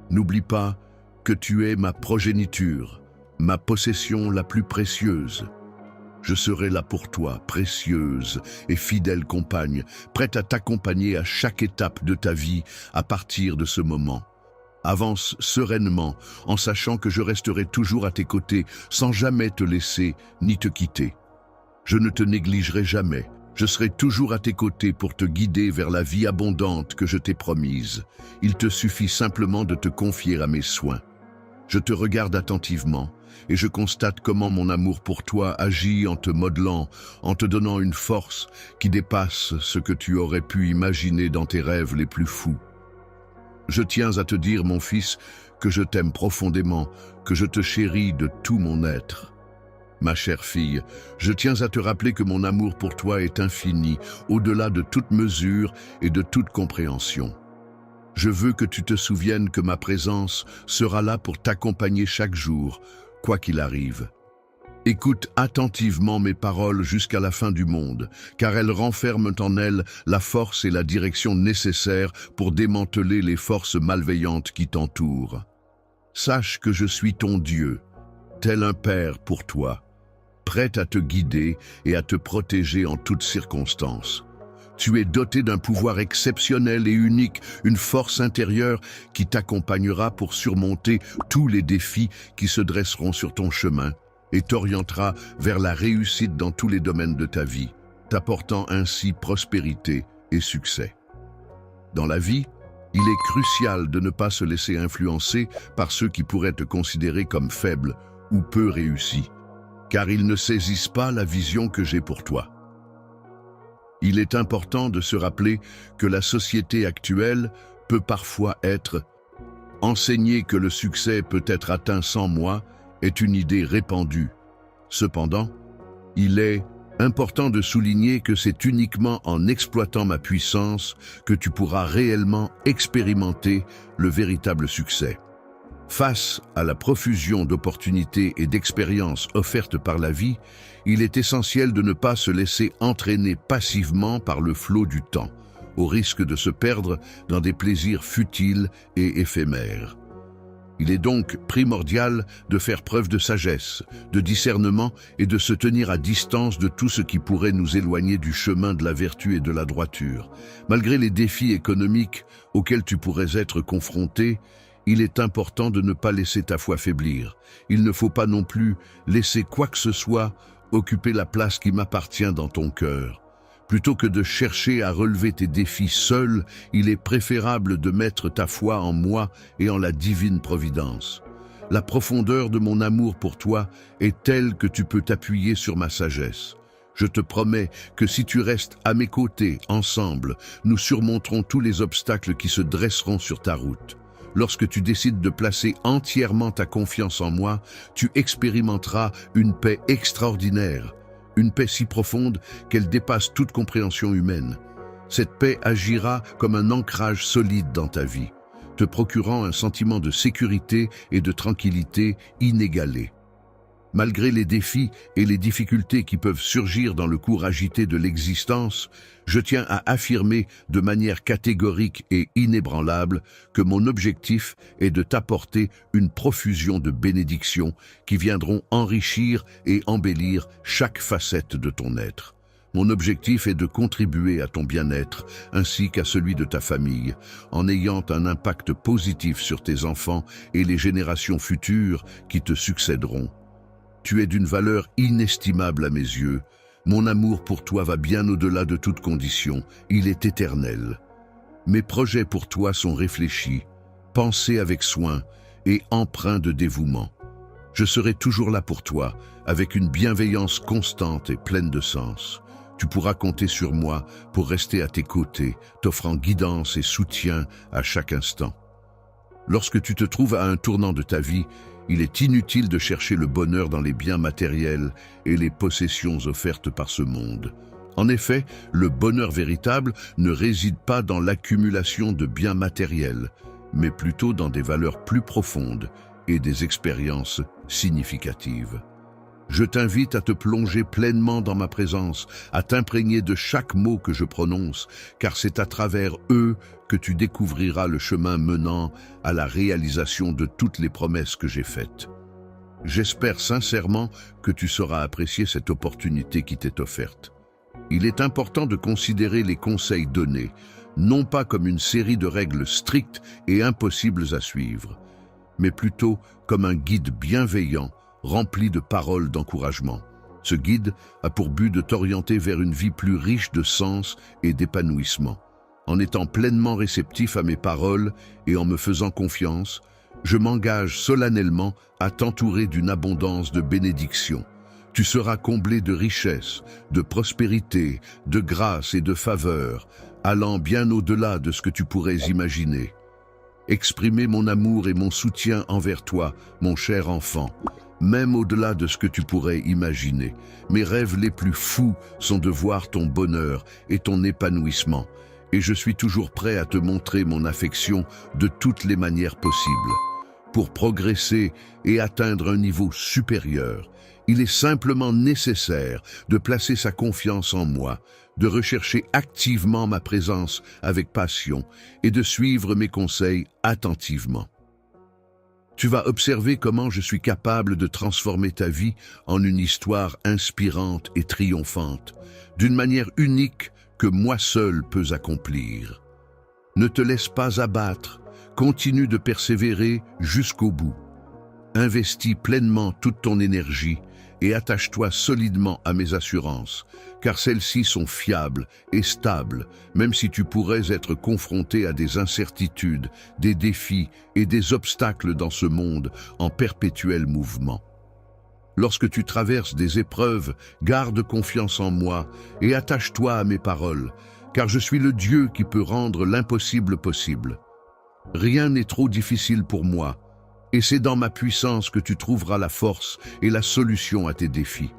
S1: N'oublie pas que tu es ma progéniture, ma possession la plus précieuse. Je serai là pour toi, précieuse et fidèle compagne, prête à t'accompagner à chaque étape de ta vie à partir de ce moment. Avance sereinement en sachant que je resterai toujours à tes côtés sans jamais te laisser ni te quitter. Je ne te négligerai jamais. Je serai toujours à tes côtés pour te guider vers la vie abondante que je t'ai promise. Il te suffit simplement de te confier à mes soins. Je te regarde attentivement et je constate comment mon amour pour toi agit en te modelant, en te donnant une force qui dépasse ce que tu aurais pu imaginer dans tes rêves les plus fous. Je tiens à te dire, mon fils, que je t'aime profondément, que je te chéris de tout mon être. Ma chère fille, je tiens à te rappeler que mon amour pour toi est infini, au-delà de toute mesure et de toute compréhension. Je veux que tu te souviennes que ma présence sera là pour t'accompagner chaque jour, quoi qu'il arrive. Écoute attentivement mes paroles jusqu'à la fin du monde, car elles renferment en elles la force et la direction nécessaires pour démanteler les forces malveillantes qui t'entourent. Sache que je suis ton Dieu, tel un père pour toi, prêt à te guider et à te protéger en toutes circonstances. Tu es doté d'un pouvoir exceptionnel et unique, une force intérieure qui t'accompagnera pour surmonter tous les défis qui se dresseront sur ton chemin et t'orientera vers la réussite dans tous les domaines de ta vie, t'apportant ainsi prospérité et succès. Dans la vie, il est crucial de ne pas se laisser influencer par ceux qui pourraient te considérer comme faible ou peu réussi, car ils ne saisissent pas la vision que j'ai pour toi. Il est important de se rappeler que la société actuelle peut parfois être enseignée que le succès peut être atteint sans moi est une idée répandue. Cependant, il est important de souligner que c'est uniquement en exploitant ma puissance que tu pourras réellement expérimenter le véritable succès. Face à la profusion d'opportunités et d'expériences offertes par la vie, il est essentiel de ne pas se laisser entraîner passivement par le flot du temps, au risque de se perdre dans des plaisirs futiles et éphémères. Il est donc primordial de faire preuve de sagesse, de discernement et de se tenir à distance de tout ce qui pourrait nous éloigner du chemin de la vertu et de la droiture. Malgré les défis économiques auxquels tu pourrais être confronté, il est important de ne pas laisser ta foi faiblir. Il ne faut pas non plus laisser quoi que ce soit occuper la place qui m'appartient dans ton cœur. Plutôt que de chercher à relever tes défis seul, il est préférable de mettre ta foi en moi et en la divine providence. La profondeur de mon amour pour toi est telle que tu peux t'appuyer sur ma sagesse. Je te promets que si tu restes à mes côtés, ensemble, nous surmonterons tous les obstacles qui se dresseront sur ta route. Lorsque tu décides de placer entièrement ta confiance en moi, tu expérimenteras une paix extraordinaire. Une paix si profonde qu'elle dépasse toute compréhension humaine. Cette paix agira comme un ancrage solide dans ta vie, te procurant un sentiment de sécurité et de tranquillité inégalé. Malgré les défis et les difficultés qui peuvent surgir dans le cours agité de l'existence, je tiens à affirmer de manière catégorique et inébranlable que mon objectif est de t'apporter une profusion de bénédictions qui viendront enrichir et embellir chaque facette de ton être. Mon objectif est de contribuer à ton bien-être ainsi qu'à celui de ta famille, en ayant un impact positif sur tes enfants et les générations futures qui te succéderont. Tu es d'une valeur inestimable à mes yeux. Mon amour pour toi va bien au-delà de toute condition. Il est éternel. Mes projets pour toi sont réfléchis, pensés avec soin et empreints de dévouement. Je serai toujours là pour toi, avec une bienveillance constante et pleine de sens. Tu pourras compter sur moi pour rester à tes côtés, t'offrant guidance et soutien à chaque instant. Lorsque tu te trouves à un tournant de ta vie, il est inutile de chercher le bonheur dans les biens matériels et les possessions offertes par ce monde. En effet, le bonheur véritable ne réside pas dans l'accumulation de biens matériels, mais plutôt dans des valeurs plus profondes et des expériences significatives. Je t'invite à te plonger pleinement dans ma présence, à t'imprégner de chaque mot que je prononce, car c'est à travers eux que tu découvriras le chemin menant à la réalisation de toutes les promesses que j'ai faites. J'espère sincèrement que tu sauras apprécier cette opportunité qui t'est offerte. Il est important de considérer les conseils donnés, non pas comme une série de règles strictes et impossibles à suivre, mais plutôt comme un guide bienveillant, rempli de paroles d'encouragement. Ce guide a pour but de t'orienter vers une vie plus riche de sens et d'épanouissement. En étant pleinement réceptif à mes paroles et en me faisant confiance, je m'engage solennellement à t'entourer d'une abondance de bénédictions. Tu seras comblé de richesses, de prospérité, de grâce et de faveur, allant bien au-delà de ce que tu pourrais imaginer. Exprimer mon amour et mon soutien envers toi, mon cher enfant, même au-delà de ce que tu pourrais imaginer. Mes rêves les plus fous sont de voir ton bonheur et ton épanouissement, et je suis toujours prêt à te montrer mon affection de toutes les manières possibles. Pour progresser et atteindre un niveau supérieur, il est simplement nécessaire de placer sa confiance en moi, de rechercher activement ma présence avec passion et de suivre mes conseils attentivement. Tu vas observer comment je suis capable de transformer ta vie en une histoire inspirante et triomphante, d'une manière unique que moi seul peux accomplir. Ne te laisse pas abattre, continue de persévérer jusqu'au bout. Investis pleinement toute ton énergie et attache-toi solidement à mes assurances, car celles-ci sont fiables et stables, même si tu pourrais être confronté à des incertitudes, des défis et des obstacles dans ce monde en perpétuel mouvement. Lorsque tu traverses des épreuves, garde confiance en moi et attache-toi à mes paroles, car je suis le Dieu qui peut rendre l'impossible possible. Rien n'est trop difficile pour moi, et c'est dans ma puissance que tu trouveras la force et la solution à tes défis.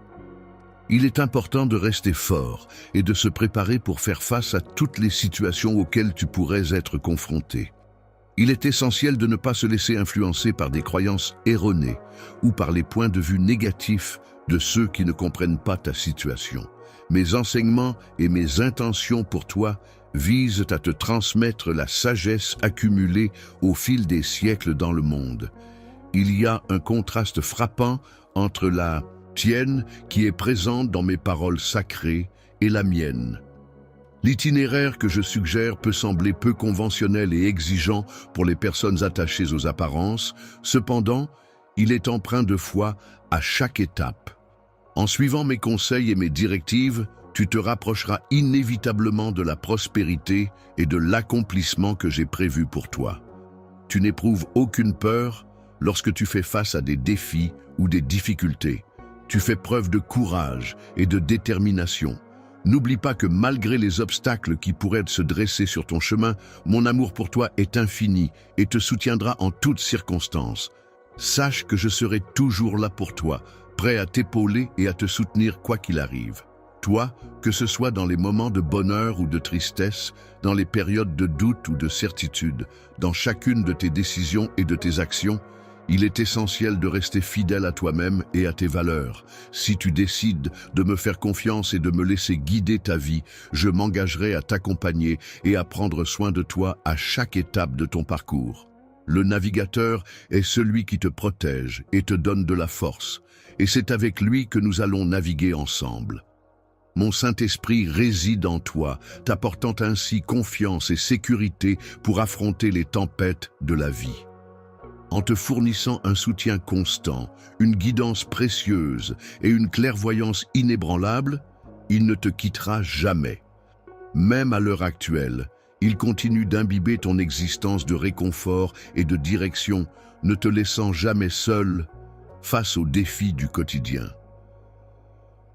S1: Il est important de rester fort et de se préparer pour faire face à toutes les situations auxquelles tu pourrais être confronté. Il est essentiel de ne pas se laisser influencer par des croyances erronées ou par les points de vue négatifs de ceux qui ne comprennent pas ta situation. Mes enseignements et mes intentions pour toi visent à te transmettre la sagesse accumulée au fil des siècles dans le monde. Il y a un contraste frappant entre la tienne qui est présente dans mes paroles sacrées et la mienne. L'itinéraire que je suggère peut sembler peu conventionnel et exigeant pour les personnes attachées aux apparences, cependant, il est empreint de foi à chaque étape. En suivant mes conseils et mes directives, tu te rapprocheras inévitablement de la prospérité et de l'accomplissement que j'ai prévu pour toi. Tu n'éprouves aucune peur lorsque tu fais face à des défis ou des difficultés. Tu fais preuve de courage et de détermination. N'oublie pas que malgré les obstacles qui pourraient se dresser sur ton chemin, mon amour pour toi est infini et te soutiendra en toutes circonstances. Sache que je serai toujours là pour toi, prêt à t'épauler et à te soutenir quoi qu'il arrive. Toi, que ce soit dans les moments de bonheur ou de tristesse, dans les périodes de doute ou de certitude, dans chacune de tes décisions et de tes actions, il est essentiel de rester fidèle à toi-même et à tes valeurs. Si tu décides de me faire confiance et de me laisser guider ta vie, je m'engagerai à t'accompagner et à prendre soin de toi à chaque étape de ton parcours. Le navigateur est celui qui te protège et te donne de la force, et c'est avec lui que nous allons naviguer ensemble. Mon Saint-Esprit réside en toi, t'apportant ainsi confiance et sécurité pour affronter les tempêtes de la vie. En te fournissant un soutien constant, une guidance précieuse et une clairvoyance inébranlable, il ne te quittera jamais. Même à l'heure actuelle, il continue d'imbiber ton existence de réconfort et de direction, ne te laissant jamais seul face aux défis du quotidien.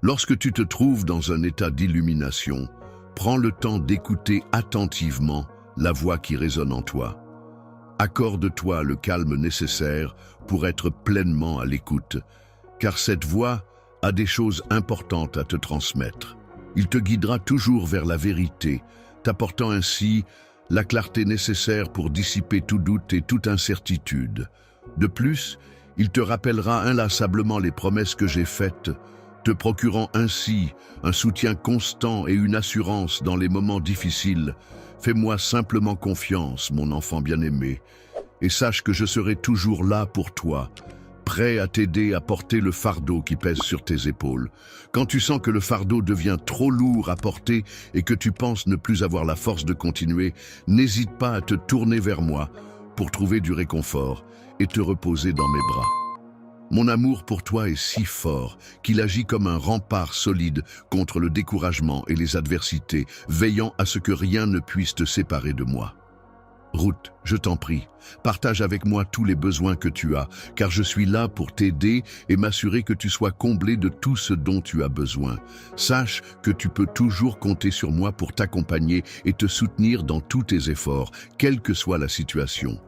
S1: Lorsque tu te trouves dans un état d'illumination, prends le temps d'écouter attentivement la voix qui résonne en toi. Accorde-toi le calme nécessaire pour être pleinement à l'écoute, car cette voix a des choses importantes à te transmettre. Il te guidera toujours vers la vérité, t'apportant ainsi la clarté nécessaire pour dissiper tout doute et toute incertitude. De plus, il te rappellera inlassablement les promesses que j'ai faites, te procurant ainsi un soutien constant et une assurance dans les moments difficiles. Fais-moi simplement confiance, mon enfant bien-aimé, et sache que je serai toujours là pour toi, prêt à t'aider à porter le fardeau qui pèse sur tes épaules. Quand tu sens que le fardeau devient trop lourd à porter et que tu penses ne plus avoir la force de continuer, n'hésite pas à te tourner vers moi pour trouver du réconfort et te reposer dans mes bras. Mon amour pour toi est si fort qu'il agit comme un rempart solide contre le découragement et les adversités, veillant à ce que rien ne puisse te séparer de moi. Ruth, je t'en prie, partage avec moi tous les besoins que tu as, car je suis là pour t'aider et m'assurer que tu sois comblé de tout ce dont tu as besoin. Sache que tu peux toujours compter sur moi pour t'accompagner et te soutenir dans tous tes efforts, quelle que soit la situation.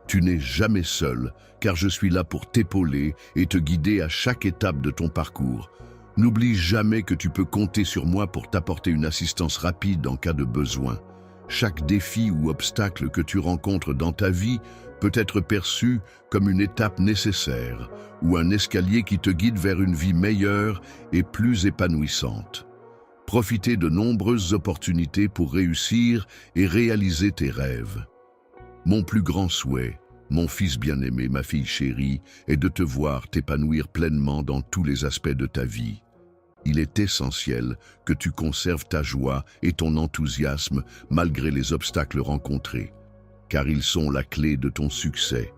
S1: Tu n'es jamais seul, car je suis là pour t'épauler et te guider à chaque étape de ton parcours. N'oublie jamais que tu peux compter sur moi pour t'apporter une assistance rapide en cas de besoin. Chaque défi ou obstacle que tu rencontres dans ta vie peut être perçu comme une étape nécessaire ou un escalier qui te guide vers une vie meilleure et plus épanouissante. Profitez de nombreuses opportunités pour réussir et réaliser tes rêves. Mon plus grand souhait, mon fils bien-aimé, ma fille chérie, est de te voir t'épanouir pleinement dans tous les aspects de ta vie. Il est essentiel que tu conserves ta joie et ton enthousiasme malgré les obstacles rencontrés, car ils sont la clé de ton succès.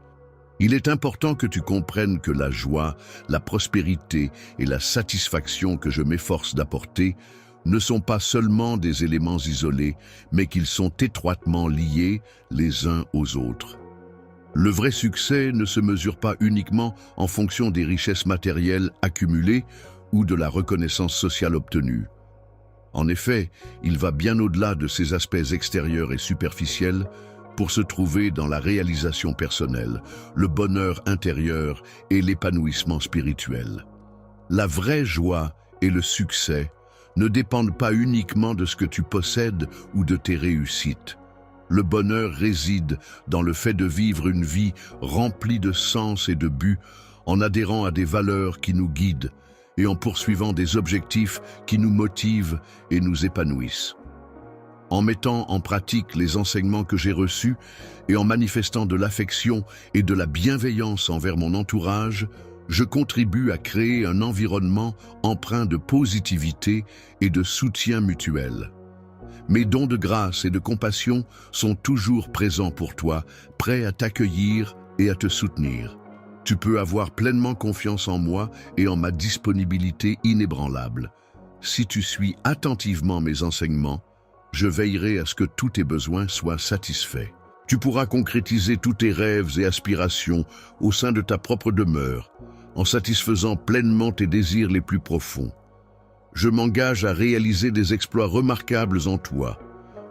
S1: Il est important que tu comprennes que la joie, la prospérité et la satisfaction que je m'efforce d'apporter ne sont pas seulement des éléments isolés, mais qu'ils sont étroitement liés les uns aux autres. Le vrai succès ne se mesure pas uniquement en fonction des richesses matérielles accumulées ou de la reconnaissance sociale obtenue. En effet, il va bien au-delà de ces aspects extérieurs et superficiels pour se trouver dans la réalisation personnelle, le bonheur intérieur et l'épanouissement spirituel. La vraie joie et le succès ne dépendent pas uniquement de ce que tu possèdes ou de tes réussites. Le bonheur réside dans le fait de vivre une vie remplie de sens et de buts, en adhérant à des valeurs qui nous guident et en poursuivant des objectifs qui nous motivent et nous épanouissent. En mettant en pratique les enseignements que j'ai reçus et en manifestant de l'affection et de la bienveillance envers mon entourage, je contribue à créer un environnement empreint de positivité et de soutien mutuel. Mes dons de grâce et de compassion sont toujours présents pour toi, prêts à t'accueillir et à te soutenir. Tu peux avoir pleinement confiance en moi et en ma disponibilité inébranlable. Si tu suis attentivement mes enseignements, je veillerai à ce que tous tes besoins soient satisfaits. Tu pourras concrétiser tous tes rêves et aspirations au sein de ta propre demeure, en satisfaisant pleinement tes désirs les plus profonds. Je m'engage à réaliser des exploits remarquables en toi,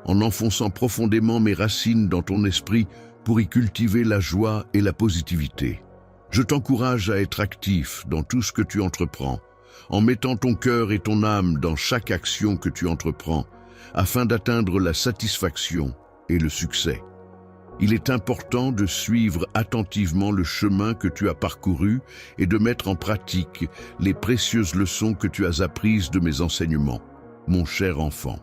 S1: en enfonçant profondément mes racines dans ton esprit pour y cultiver la joie et la positivité. Je t'encourage à être actif dans tout ce que tu entreprends, en mettant ton cœur et ton âme dans chaque action que tu entreprends, afin d'atteindre la satisfaction et le succès. Il est important de suivre attentivement le chemin que tu as parcouru et de mettre en pratique les précieuses leçons que tu as apprises de mes enseignements, mon cher enfant.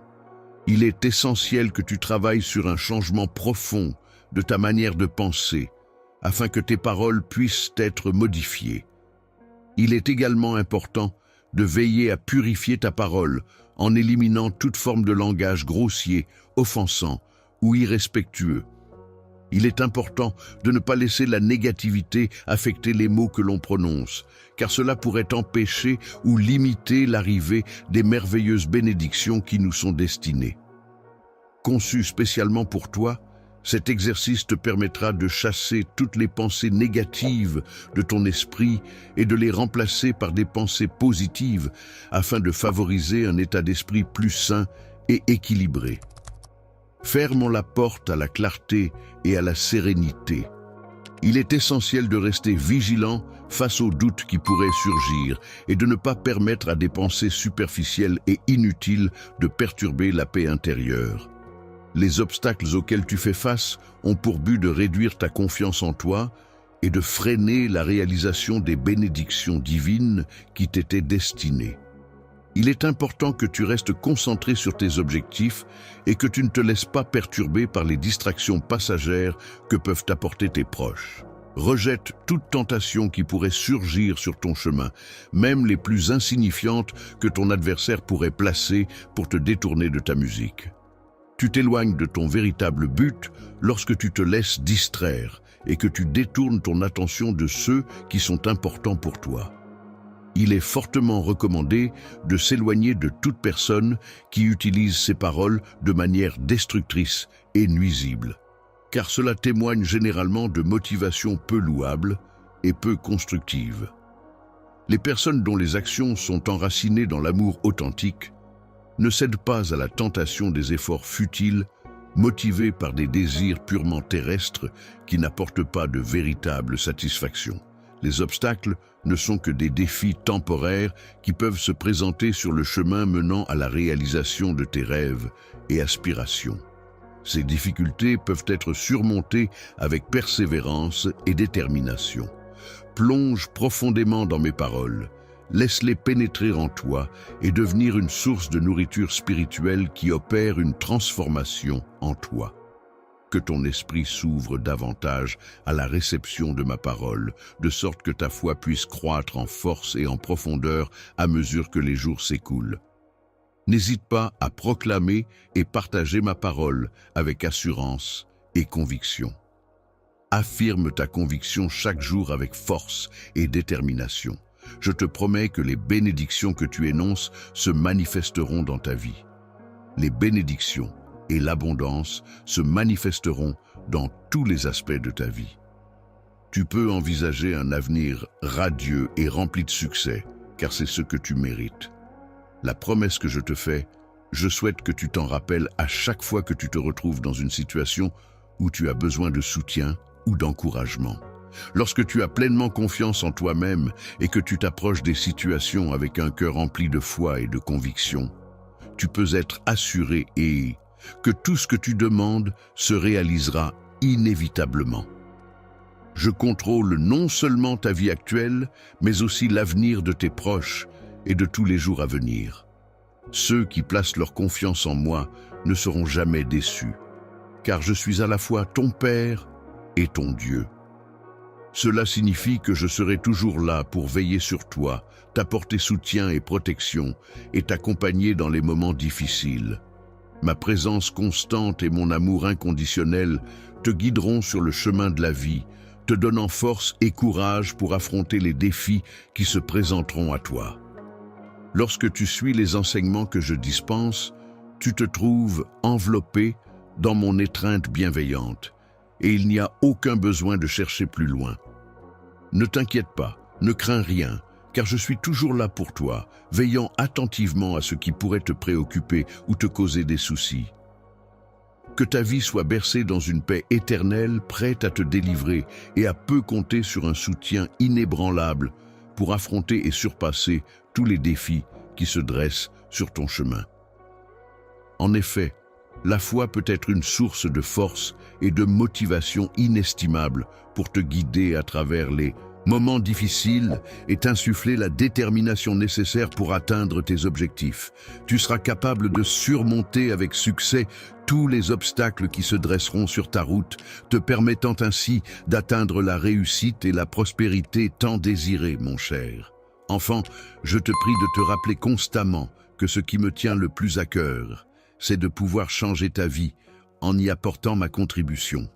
S1: Il est essentiel que tu travailles sur un changement profond de ta manière de penser, afin que tes paroles puissent être modifiées. Il est également important de veiller à purifier ta parole en éliminant toute forme de langage grossier, offensant ou irrespectueux. Il est important de ne pas laisser la négativité affecter les mots que l'on prononce, car cela pourrait empêcher ou limiter l'arrivée des merveilleuses bénédictions qui nous sont destinées. Conçu spécialement pour toi, cet exercice te permettra de chasser toutes les pensées négatives de ton esprit et de les remplacer par des pensées positives afin de favoriser un état d'esprit plus sain et équilibré. Fermons la porte à la clarté et à la sérénité. Il est essentiel de rester vigilant face aux doutes qui pourraient surgir et de ne pas permettre à des pensées superficielles et inutiles de perturber la paix intérieure. Les obstacles auxquels tu fais face ont pour but de réduire ta confiance en toi et de freiner la réalisation des bénédictions divines qui t'étaient destinées. Il est important que tu restes concentré sur tes objectifs et que tu ne te laisses pas perturber par les distractions passagères que peuvent t'apporter tes proches. Rejette toute tentation qui pourrait surgir sur ton chemin, même les plus insignifiantes que ton adversaire pourrait placer pour te détourner de ta musique. Tu t'éloignes de ton véritable but lorsque tu te laisses distraire et que tu détournes ton attention de ceux qui sont importants pour toi. Il est fortement recommandé de s'éloigner de toute personne qui utilise ses paroles de manière destructrice et nuisible, car cela témoigne généralement de motivations peu louables et peu constructives. Les personnes dont les actions sont enracinées dans l'amour authentique ne cèdent pas à la tentation des efforts futiles motivés par des désirs purement terrestres qui n'apportent pas de véritable satisfaction. Les obstacles ne sont que des défis temporaires qui peuvent se présenter sur le chemin menant à la réalisation de tes rêves et aspirations. Ces difficultés peuvent être surmontées avec persévérance et détermination. Plonge profondément dans mes paroles, laisse-les pénétrer en toi et devenir une source de nourriture spirituelle qui opère une transformation en toi. Que ton esprit s'ouvre davantage à la réception de ma parole, de sorte que ta foi puisse croître en force et en profondeur à mesure que les jours s'écoulent. N'hésite pas à proclamer et partager ma parole avec assurance et conviction. Affirme ta conviction chaque jour avec force et détermination. Je te promets que les bénédictions que tu énonces se manifesteront dans ta vie. Les bénédictions et l'abondance se manifesteront dans tous les aspects de ta vie. Tu peux envisager un avenir radieux et rempli de succès, car c'est ce que tu mérites. La promesse que je te fais, je souhaite que tu t'en rappelles à chaque fois que tu te retrouves dans une situation où tu as besoin de soutien ou d'encouragement. Lorsque tu as pleinement confiance en toi-même et que tu t'approches des situations avec un cœur rempli de foi et de conviction, tu peux être assuré que tout ce que tu demandes se réalisera inévitablement. Je contrôle non seulement ta vie actuelle, mais aussi l'avenir de tes proches et de tous les jours à venir. Ceux qui placent leur confiance en moi ne seront jamais déçus, car je suis à la fois ton Père et ton Dieu. Cela signifie que je serai toujours là pour veiller sur toi, t'apporter soutien et protection et t'accompagner dans les moments difficiles. Ma présence constante et mon amour inconditionnel te guideront sur le chemin de la vie, te donnant force et courage pour affronter les défis qui se présenteront à toi. Lorsque tu suis les enseignements que je dispense, tu te trouves enveloppé dans mon étreinte bienveillante, et il n'y a aucun besoin de chercher plus loin. Ne t'inquiète pas, ne crains rien, car je suis toujours là pour toi, veillant attentivement à ce qui pourrait te préoccuper ou te causer des soucis. Que ta vie soit bercée dans une paix éternelle, prête à te délivrer et à peu compter sur un soutien inébranlable pour affronter et surpasser tous les défis qui se dressent sur ton chemin. En effet, la foi peut être une source de force et de motivation inestimable pour te guider à travers les moments difficiles et t'insuffler la détermination nécessaire pour atteindre tes objectifs. Tu seras capable de surmonter avec succès tous les obstacles qui se dresseront sur ta route, te permettant ainsi d'atteindre la réussite et la prospérité tant désirées, mon cher. Enfant, je te prie de te rappeler constamment que ce qui me tient le plus à cœur, c'est de pouvoir changer ta vie en y apportant ma contribution.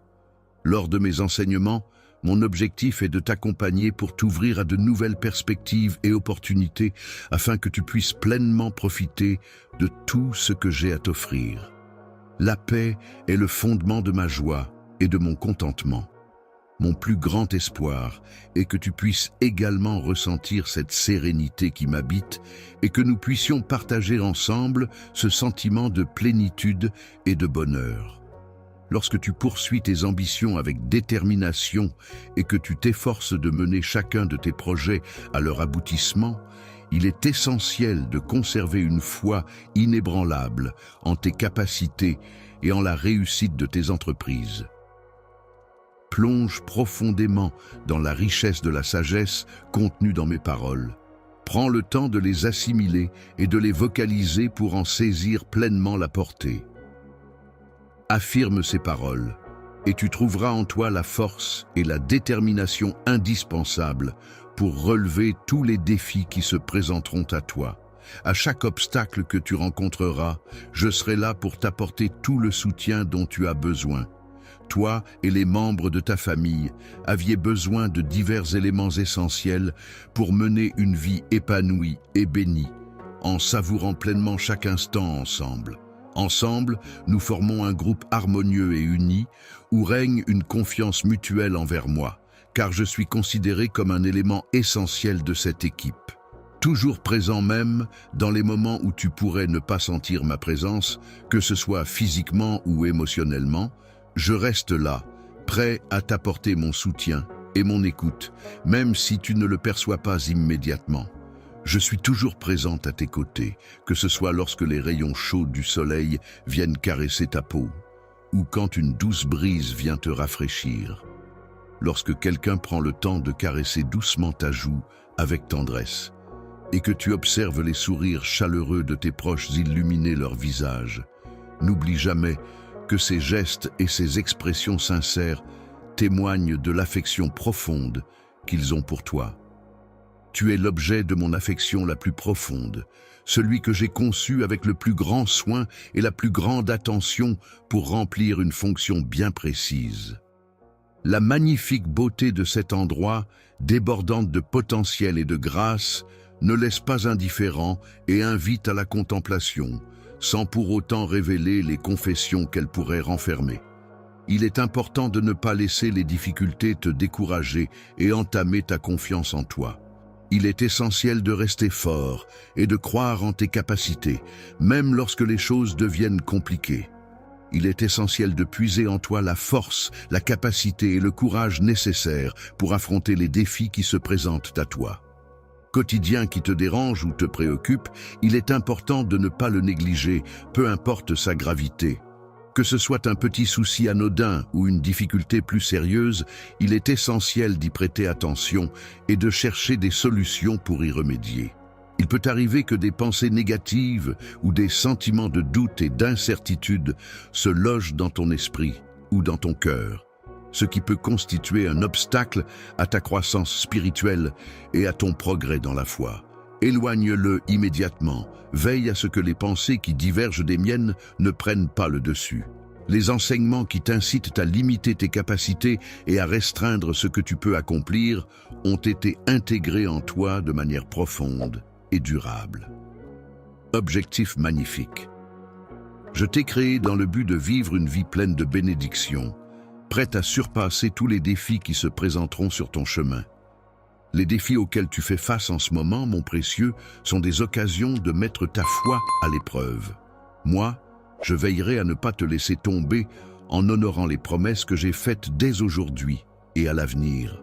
S1: Lors de mes enseignements, mon objectif est de t'accompagner pour t'ouvrir à de nouvelles perspectives et opportunités afin que tu puisses pleinement profiter de tout ce que j'ai à t'offrir. La paix est le fondement de ma joie et de mon contentement. Mon plus grand espoir est que tu puisses également ressentir cette sérénité qui m'habite et que nous puissions partager ensemble ce sentiment de plénitude et de bonheur. Lorsque tu poursuis tes ambitions avec détermination et que tu t'efforces de mener chacun de tes projets à leur aboutissement, il est essentiel de conserver une foi inébranlable en tes capacités et en la réussite de tes entreprises. Plonge profondément dans la richesse de la sagesse contenue dans mes paroles. Prends le temps de les assimiler et de les vocaliser pour en saisir pleinement la portée. Affirme ces paroles, et tu trouveras en toi la force et la détermination indispensables pour relever tous les défis qui se présenteront à toi. À chaque obstacle que tu rencontreras, je serai là pour t'apporter tout le soutien dont tu as besoin. Toi et les membres de ta famille aviez besoin de divers éléments essentiels pour mener une vie épanouie et bénie, en savourant pleinement chaque instant ensemble. Ensemble, nous formons un groupe harmonieux et uni où règne une confiance mutuelle envers moi, car je suis considéré comme un élément essentiel de cette équipe. Toujours présent même dans les moments où tu pourrais ne pas sentir ma présence, que ce soit physiquement ou émotionnellement, je reste là, prêt à t'apporter mon soutien et mon écoute, même si tu ne le perçois pas immédiatement. Je suis toujours présente à tes côtés, que ce soit lorsque les rayons chauds du soleil viennent caresser ta peau, ou quand une douce brise vient te rafraîchir. Lorsque quelqu'un prend le temps de caresser doucement ta joue avec tendresse, et que tu observes les sourires chaleureux de tes proches illuminer leur visage, n'oublie jamais que ces gestes et ces expressions sincères témoignent de l'affection profonde qu'ils ont pour toi. Tu es l'objet de mon affection la plus profonde, celui que j'ai conçu avec le plus grand soin et la plus grande attention pour remplir une fonction bien précise. La magnifique beauté de cet endroit, débordante de potentiel et de grâce, ne laisse pas indifférent et invite à la contemplation, sans pour autant révéler les confessions qu'elle pourrait renfermer. Il est important de ne pas laisser les difficultés te décourager et entamer ta confiance en toi. Il est essentiel de rester fort et de croire en tes capacités, même lorsque les choses deviennent compliquées. Il est essentiel de puiser en toi la force, la capacité et le courage nécessaires pour affronter les défis qui se présentent à toi. Quotidien qui te dérange ou te préoccupe, il est important de ne pas le négliger, peu importe sa gravité. Que ce soit un petit souci anodin ou une difficulté plus sérieuse, il est essentiel d'y prêter attention et de chercher des solutions pour y remédier. Il peut arriver que des pensées négatives ou des sentiments de doute et d'incertitude se logent dans ton esprit ou dans ton cœur, ce qui peut constituer un obstacle à ta croissance spirituelle et à ton progrès dans la foi. Éloigne-le immédiatement. Veille à ce que les pensées qui divergent des miennes ne prennent pas le dessus. Les enseignements qui t'incitent à limiter tes capacités et à restreindre ce que tu peux accomplir ont été intégrés en toi de manière profonde et durable. Objectif magnifique. Je t'ai créé dans le but de vivre une vie pleine de bénédictions, prête à surpasser tous les défis qui se présenteront sur ton chemin. Les défis auxquels tu fais face en ce moment, mon précieux, sont des occasions de mettre ta foi à l'épreuve. Moi, je veillerai à ne pas te laisser tomber en honorant les promesses que j'ai faites dès aujourd'hui et à l'avenir.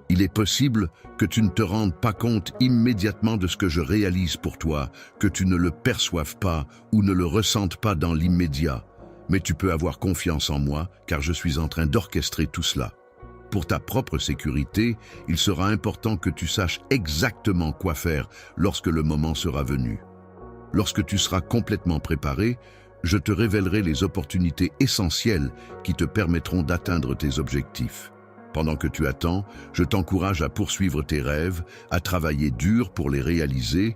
S1: Il est possible que tu ne te rendes pas compte immédiatement de ce que je réalise pour toi, que tu ne le perçoives pas ou ne le ressentes pas dans l'immédiat. Mais tu peux avoir confiance en moi, car je suis en train d'orchestrer tout cela. Pour ta propre sécurité, il sera important que tu saches exactement quoi faire lorsque le moment sera venu. Lorsque tu seras complètement préparé, je te révélerai les opportunités essentielles qui te permettront d'atteindre tes objectifs. Pendant que tu attends, je t'encourage à poursuivre tes rêves, à travailler dur pour les réaliser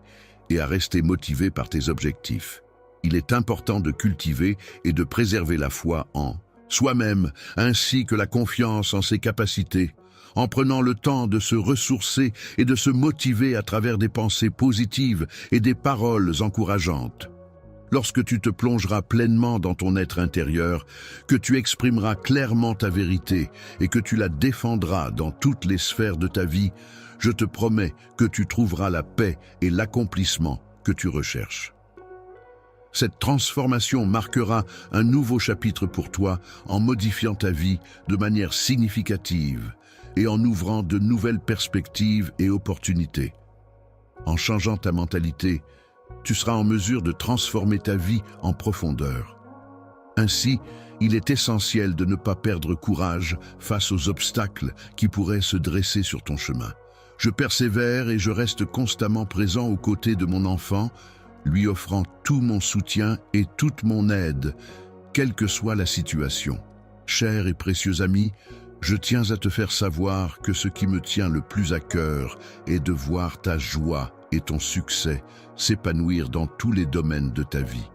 S1: et à rester motivé par tes objectifs. Il est important de cultiver et de préserver la foi en soi-même, ainsi que la confiance en ses capacités, en prenant le temps de se ressourcer et de se motiver à travers des pensées positives et des paroles encourageantes. Lorsque tu te plongeras pleinement dans ton être intérieur, que tu exprimeras clairement ta vérité et que tu la défendras dans toutes les sphères de ta vie, je te promets que tu trouveras la paix et l'accomplissement que tu recherches. Cette transformation marquera un nouveau chapitre pour toi en modifiant ta vie de manière significative et en ouvrant de nouvelles perspectives et opportunités. En changeant ta mentalité, tu seras en mesure de transformer ta vie en profondeur. Ainsi, il est essentiel de ne pas perdre courage face aux obstacles qui pourraient se dresser sur ton chemin. Je persévère et je reste constamment présent aux côtés de mon enfant, lui offrant tout mon soutien et toute mon aide, quelle que soit la situation. Cher et précieux ami, je tiens à te faire savoir que ce qui me tient le plus à cœur est de voir ta joie et ton succès s'épanouir dans tous les domaines de ta vie.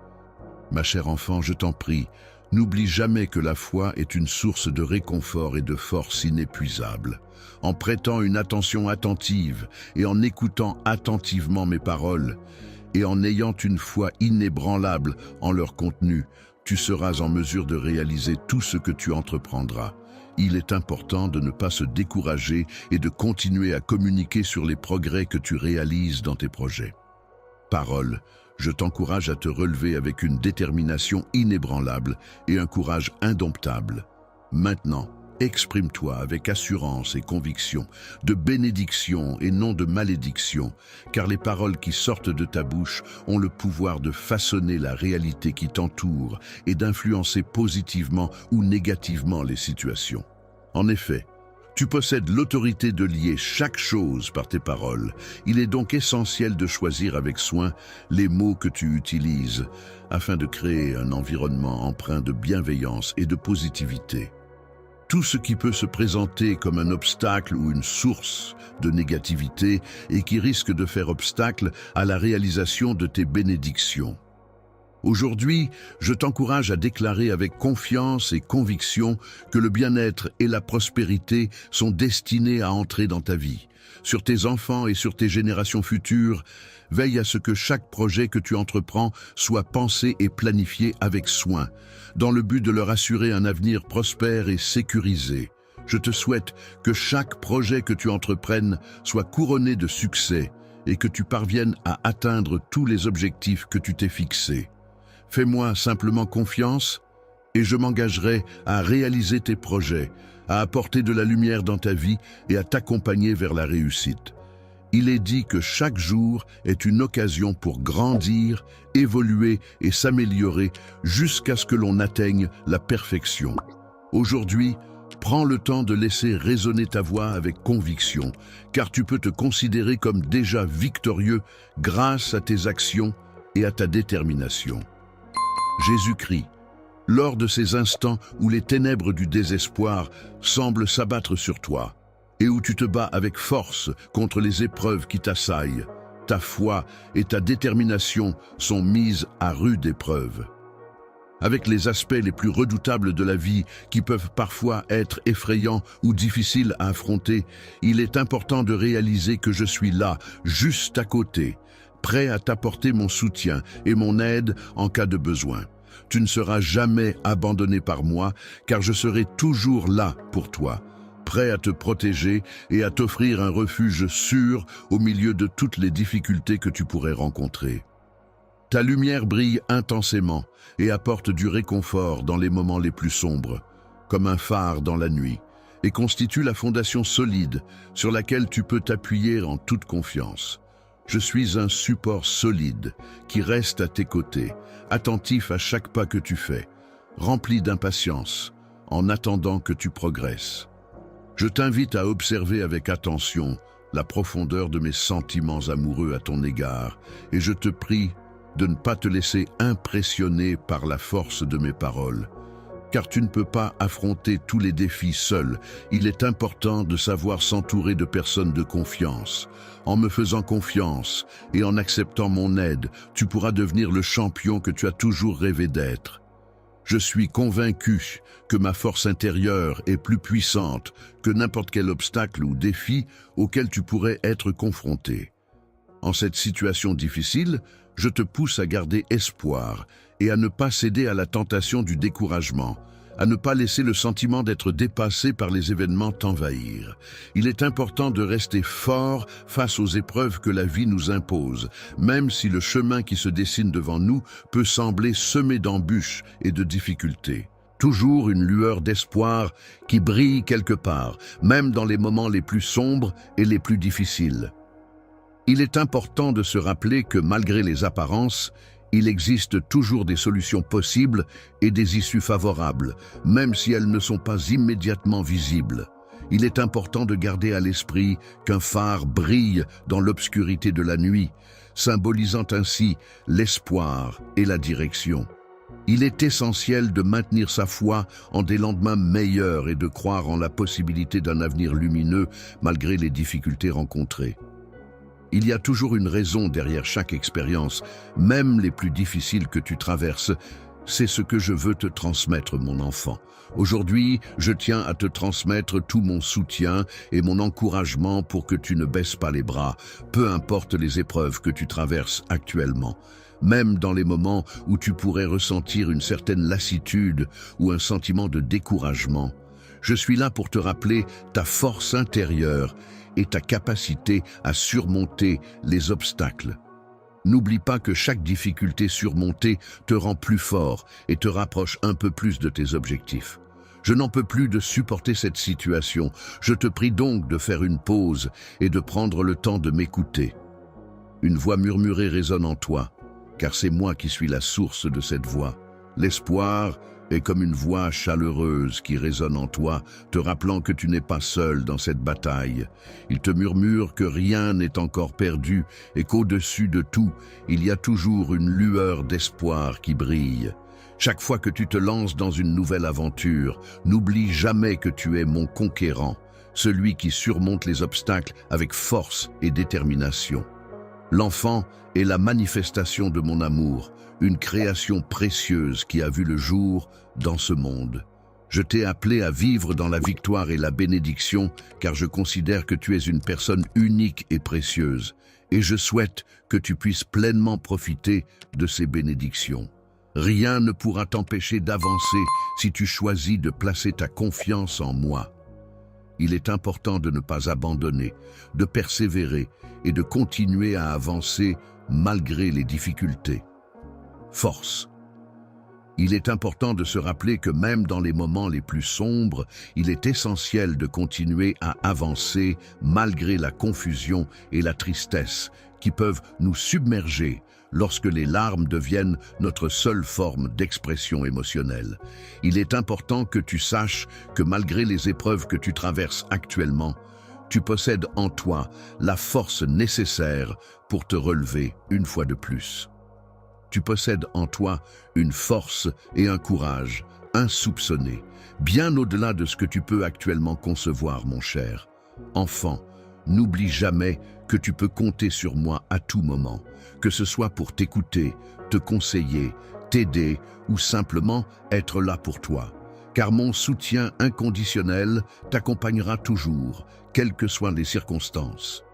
S1: Ma chère enfant, je t'en prie, n'oublie jamais que la foi est une source de réconfort et de force inépuisable. En prêtant une attention attentive et en écoutant attentivement mes paroles, et en ayant une foi inébranlable en leur contenu, tu seras en mesure de réaliser tout ce que tu entreprendras. Il est important de ne pas se décourager et de continuer à communiquer sur les progrès que tu réalises dans tes projets. Parole, je t'encourage à te relever avec une détermination inébranlable et un courage indomptable. Maintenant, exprime-toi avec assurance et conviction, de bénédiction et non de malédiction, car les paroles qui sortent de ta bouche ont le pouvoir de façonner la réalité qui t'entoure et d'influencer positivement ou négativement les situations. En effet, tu possèdes l'autorité de lier chaque chose par tes paroles. Il est donc essentiel de choisir avec soin les mots que tu utilises afin de créer un environnement empreint de bienveillance et de positivité. Tout ce qui peut se présenter comme un obstacle ou une source de négativité et qui risque de faire obstacle à la réalisation de tes bénédictions. Aujourd'hui, je t'encourage à déclarer avec confiance et conviction que le bien-être et la prospérité sont destinés à entrer dans ta vie. Sur tes enfants et sur tes générations futures, veille à ce que chaque projet que tu entreprends soit pensé et planifié avec soin, dans le but de leur assurer un avenir prospère et sécurisé. Je te souhaite que chaque projet que tu entreprennes soit couronné de succès et que tu parviennes à atteindre tous les objectifs que tu t'es fixés. Fais-moi simplement confiance et je m'engagerai à réaliser tes projets, à apporter de la lumière dans ta vie et à t'accompagner vers la réussite. Il est dit que chaque jour est une occasion pour grandir, évoluer et s'améliorer jusqu'à ce que l'on atteigne la perfection. Aujourd'hui, prends le temps de laisser résonner ta voix avec conviction, car tu peux te considérer comme déjà victorieux grâce à tes actions et à ta détermination. Jésus-Christ, lors de ces instants où les ténèbres du désespoir semblent s'abattre sur toi et où tu te bats avec force contre les épreuves qui t'assaillent, ta foi et ta détermination sont mises à rude épreuve. Avec les aspects les plus redoutables de la vie qui peuvent parfois être effrayants ou difficiles à affronter, il est important de réaliser que je suis là, juste à côté, prêt à t'apporter mon soutien et mon aide en cas de besoin. Tu ne seras jamais abandonné par moi, car je serai toujours là pour toi, prêt à te protéger et à t'offrir un refuge sûr au milieu de toutes les difficultés que tu pourrais rencontrer. Ta lumière brille intensément et apporte du réconfort dans les moments les plus sombres, comme un phare dans la nuit, et constitue la fondation solide sur laquelle tu peux t'appuyer en toute confiance. Je suis un support solide qui reste à tes côtés, attentif à chaque pas que tu fais, rempli d'impatience, en attendant que tu progresses. Je t'invite à observer avec attention la profondeur de mes sentiments amoureux à ton égard, et je te prie de ne pas te laisser impressionner par la force de mes paroles. Car tu ne peux pas affronter tous les défis seul. Il est important de savoir s'entourer de personnes de confiance. En me faisant confiance et en acceptant mon aide, tu pourras devenir le champion que tu as toujours rêvé d'être. Je suis convaincu que ma force intérieure est plus puissante que n'importe quel obstacle ou défi auquel tu pourrais être confronté. En cette situation difficile, je te pousse à garder espoir et à ne pas céder à la tentation du découragement, à ne pas laisser le sentiment d'être dépassé par les événements t'envahir. Il est important de rester fort face aux épreuves que la vie nous impose, même si le chemin qui se dessine devant nous peut sembler semé d'embûches et de difficultés. Toujours une lueur d'espoir qui brille quelque part, même dans les moments les plus sombres et les plus difficiles. Il est important de se rappeler que malgré les apparences, il existe toujours des solutions possibles et des issues favorables, même si elles ne sont pas immédiatement visibles. Il est important de garder à l'esprit qu'un phare brille dans l'obscurité de la nuit, symbolisant ainsi l'espoir et la direction. Il est essentiel de maintenir sa foi en des lendemains meilleurs et de croire en la possibilité d'un avenir lumineux malgré les difficultés rencontrées. Il y a toujours une raison derrière chaque expérience, même les plus difficiles que tu traverses. C'est ce que je veux te transmettre, mon enfant. Aujourd'hui, je tiens à te transmettre tout mon soutien et mon encouragement pour que tu ne baisses pas les bras, peu importe les épreuves que tu traverses actuellement. Même dans les moments où tu pourrais ressentir une certaine lassitude ou un sentiment de découragement, je suis là pour te rappeler ta force intérieure et ta capacité à surmonter les obstacles. N'oublie pas que chaque difficulté surmontée te rend plus fort et te rapproche un peu plus de tes objectifs. Je n'en peux plus de supporter cette situation. Je te prie donc de faire une pause et de prendre le temps de m'écouter. Une voix murmurée résonne en toi, car c'est moi qui suis la source de cette voix. L'espoir est comme une voix chaleureuse qui résonne en toi, te rappelant que tu n'es pas seul dans cette bataille. Il te murmure que rien n'est encore perdu et qu'au-dessus de tout, il y a toujours une lueur d'espoir qui brille. Chaque fois que tu te lances dans une nouvelle aventure, n'oublie jamais que tu es mon conquérant, celui qui surmonte les obstacles avec force et détermination. L'enfant est la manifestation de mon amour, une création précieuse qui a vu le jour dans ce monde. Je t'ai appelé à vivre dans la victoire et la bénédiction, car je considère que tu es une personne unique et précieuse, et je souhaite que tu puisses pleinement profiter de ces bénédictions. Rien ne pourra t'empêcher d'avancer si tu choisis de placer ta confiance en moi. Il est important de ne pas abandonner, de persévérer et de continuer à avancer malgré les difficultés. Force. Il est important de se rappeler que même dans les moments les plus sombres, il est essentiel de continuer à avancer malgré la confusion et la tristesse qui peuvent nous submerger lorsque les larmes deviennent notre seule forme d'expression émotionnelle. Il est important que tu saches que malgré les épreuves que tu traverses actuellement, tu possèdes en toi la force nécessaire pour te relever une fois de plus. Tu possèdes en toi une force et un courage insoupçonnés, bien au-delà de ce que tu peux actuellement concevoir, mon cher. Enfant, n'oublie jamais que tu peux compter sur moi à tout moment, que ce soit pour t'écouter, te conseiller, t'aider ou simplement être là pour toi. Car mon soutien inconditionnel t'accompagnera toujours, quelles que soient les circonstances.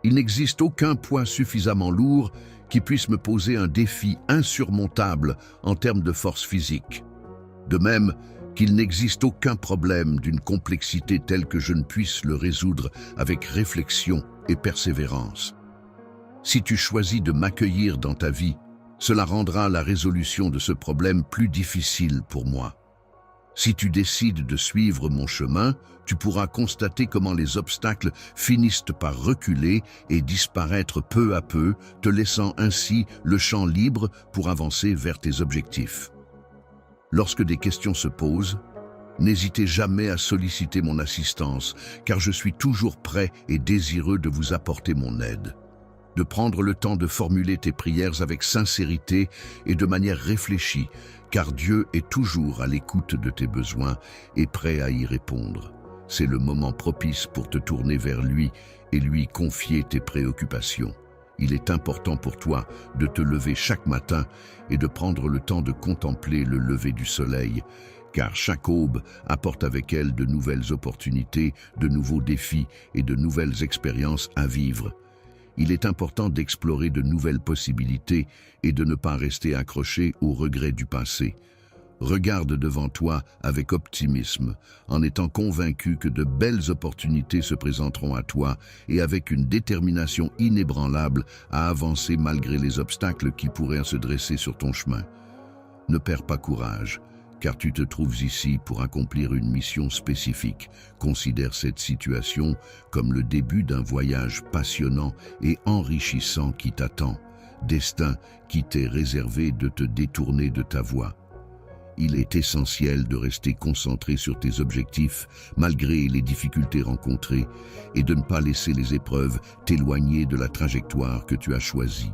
S1: Il n'existe aucun poids suffisamment lourd qui puisse me poser un défi insurmontable en termes de force physique. De même qu'il n'existe aucun problème d'une complexité telle que je ne puisse le résoudre avec réflexion et persévérance. Si tu choisis de m'accueillir dans ta vie, cela rendra la résolution de ce problème plus difficile pour moi. Si tu décides de suivre mon chemin, tu pourras constater comment les obstacles finissent par reculer et disparaître peu à peu, te laissant ainsi le champ libre pour avancer vers tes objectifs. Lorsque des questions se posent, n'hésitez jamais à solliciter mon assistance, car je suis toujours prêt et désireux de vous apporter mon aide. De prendre le temps de formuler tes prières avec sincérité et de manière réfléchie, car Dieu est toujours à l'écoute de tes besoins et prêt à y répondre. C'est le moment propice pour te tourner vers lui et lui confier tes préoccupations. Il est important pour toi de te lever chaque matin et de prendre le temps de contempler le lever du soleil, car chaque aube apporte avec elle de nouvelles opportunités, de nouveaux défis et de nouvelles expériences à vivre. Il est important d'explorer de nouvelles possibilités et de ne pas rester accroché aux regrets du passé. Regarde devant toi avec optimisme, en étant convaincu que de belles opportunités se présenteront à toi et avec une détermination inébranlable à avancer malgré les obstacles qui pourraient se dresser sur ton chemin. Ne perds pas courage, car tu te trouves ici pour accomplir une mission spécifique. Considère cette situation comme le début d'un voyage passionnant et enrichissant qui t'attend, destin qui t'est réservé de te détourner de ta voie. Il est essentiel de rester concentré sur tes objectifs malgré les difficultés rencontrées et de ne pas laisser les épreuves t'éloigner de la trajectoire que tu as choisie.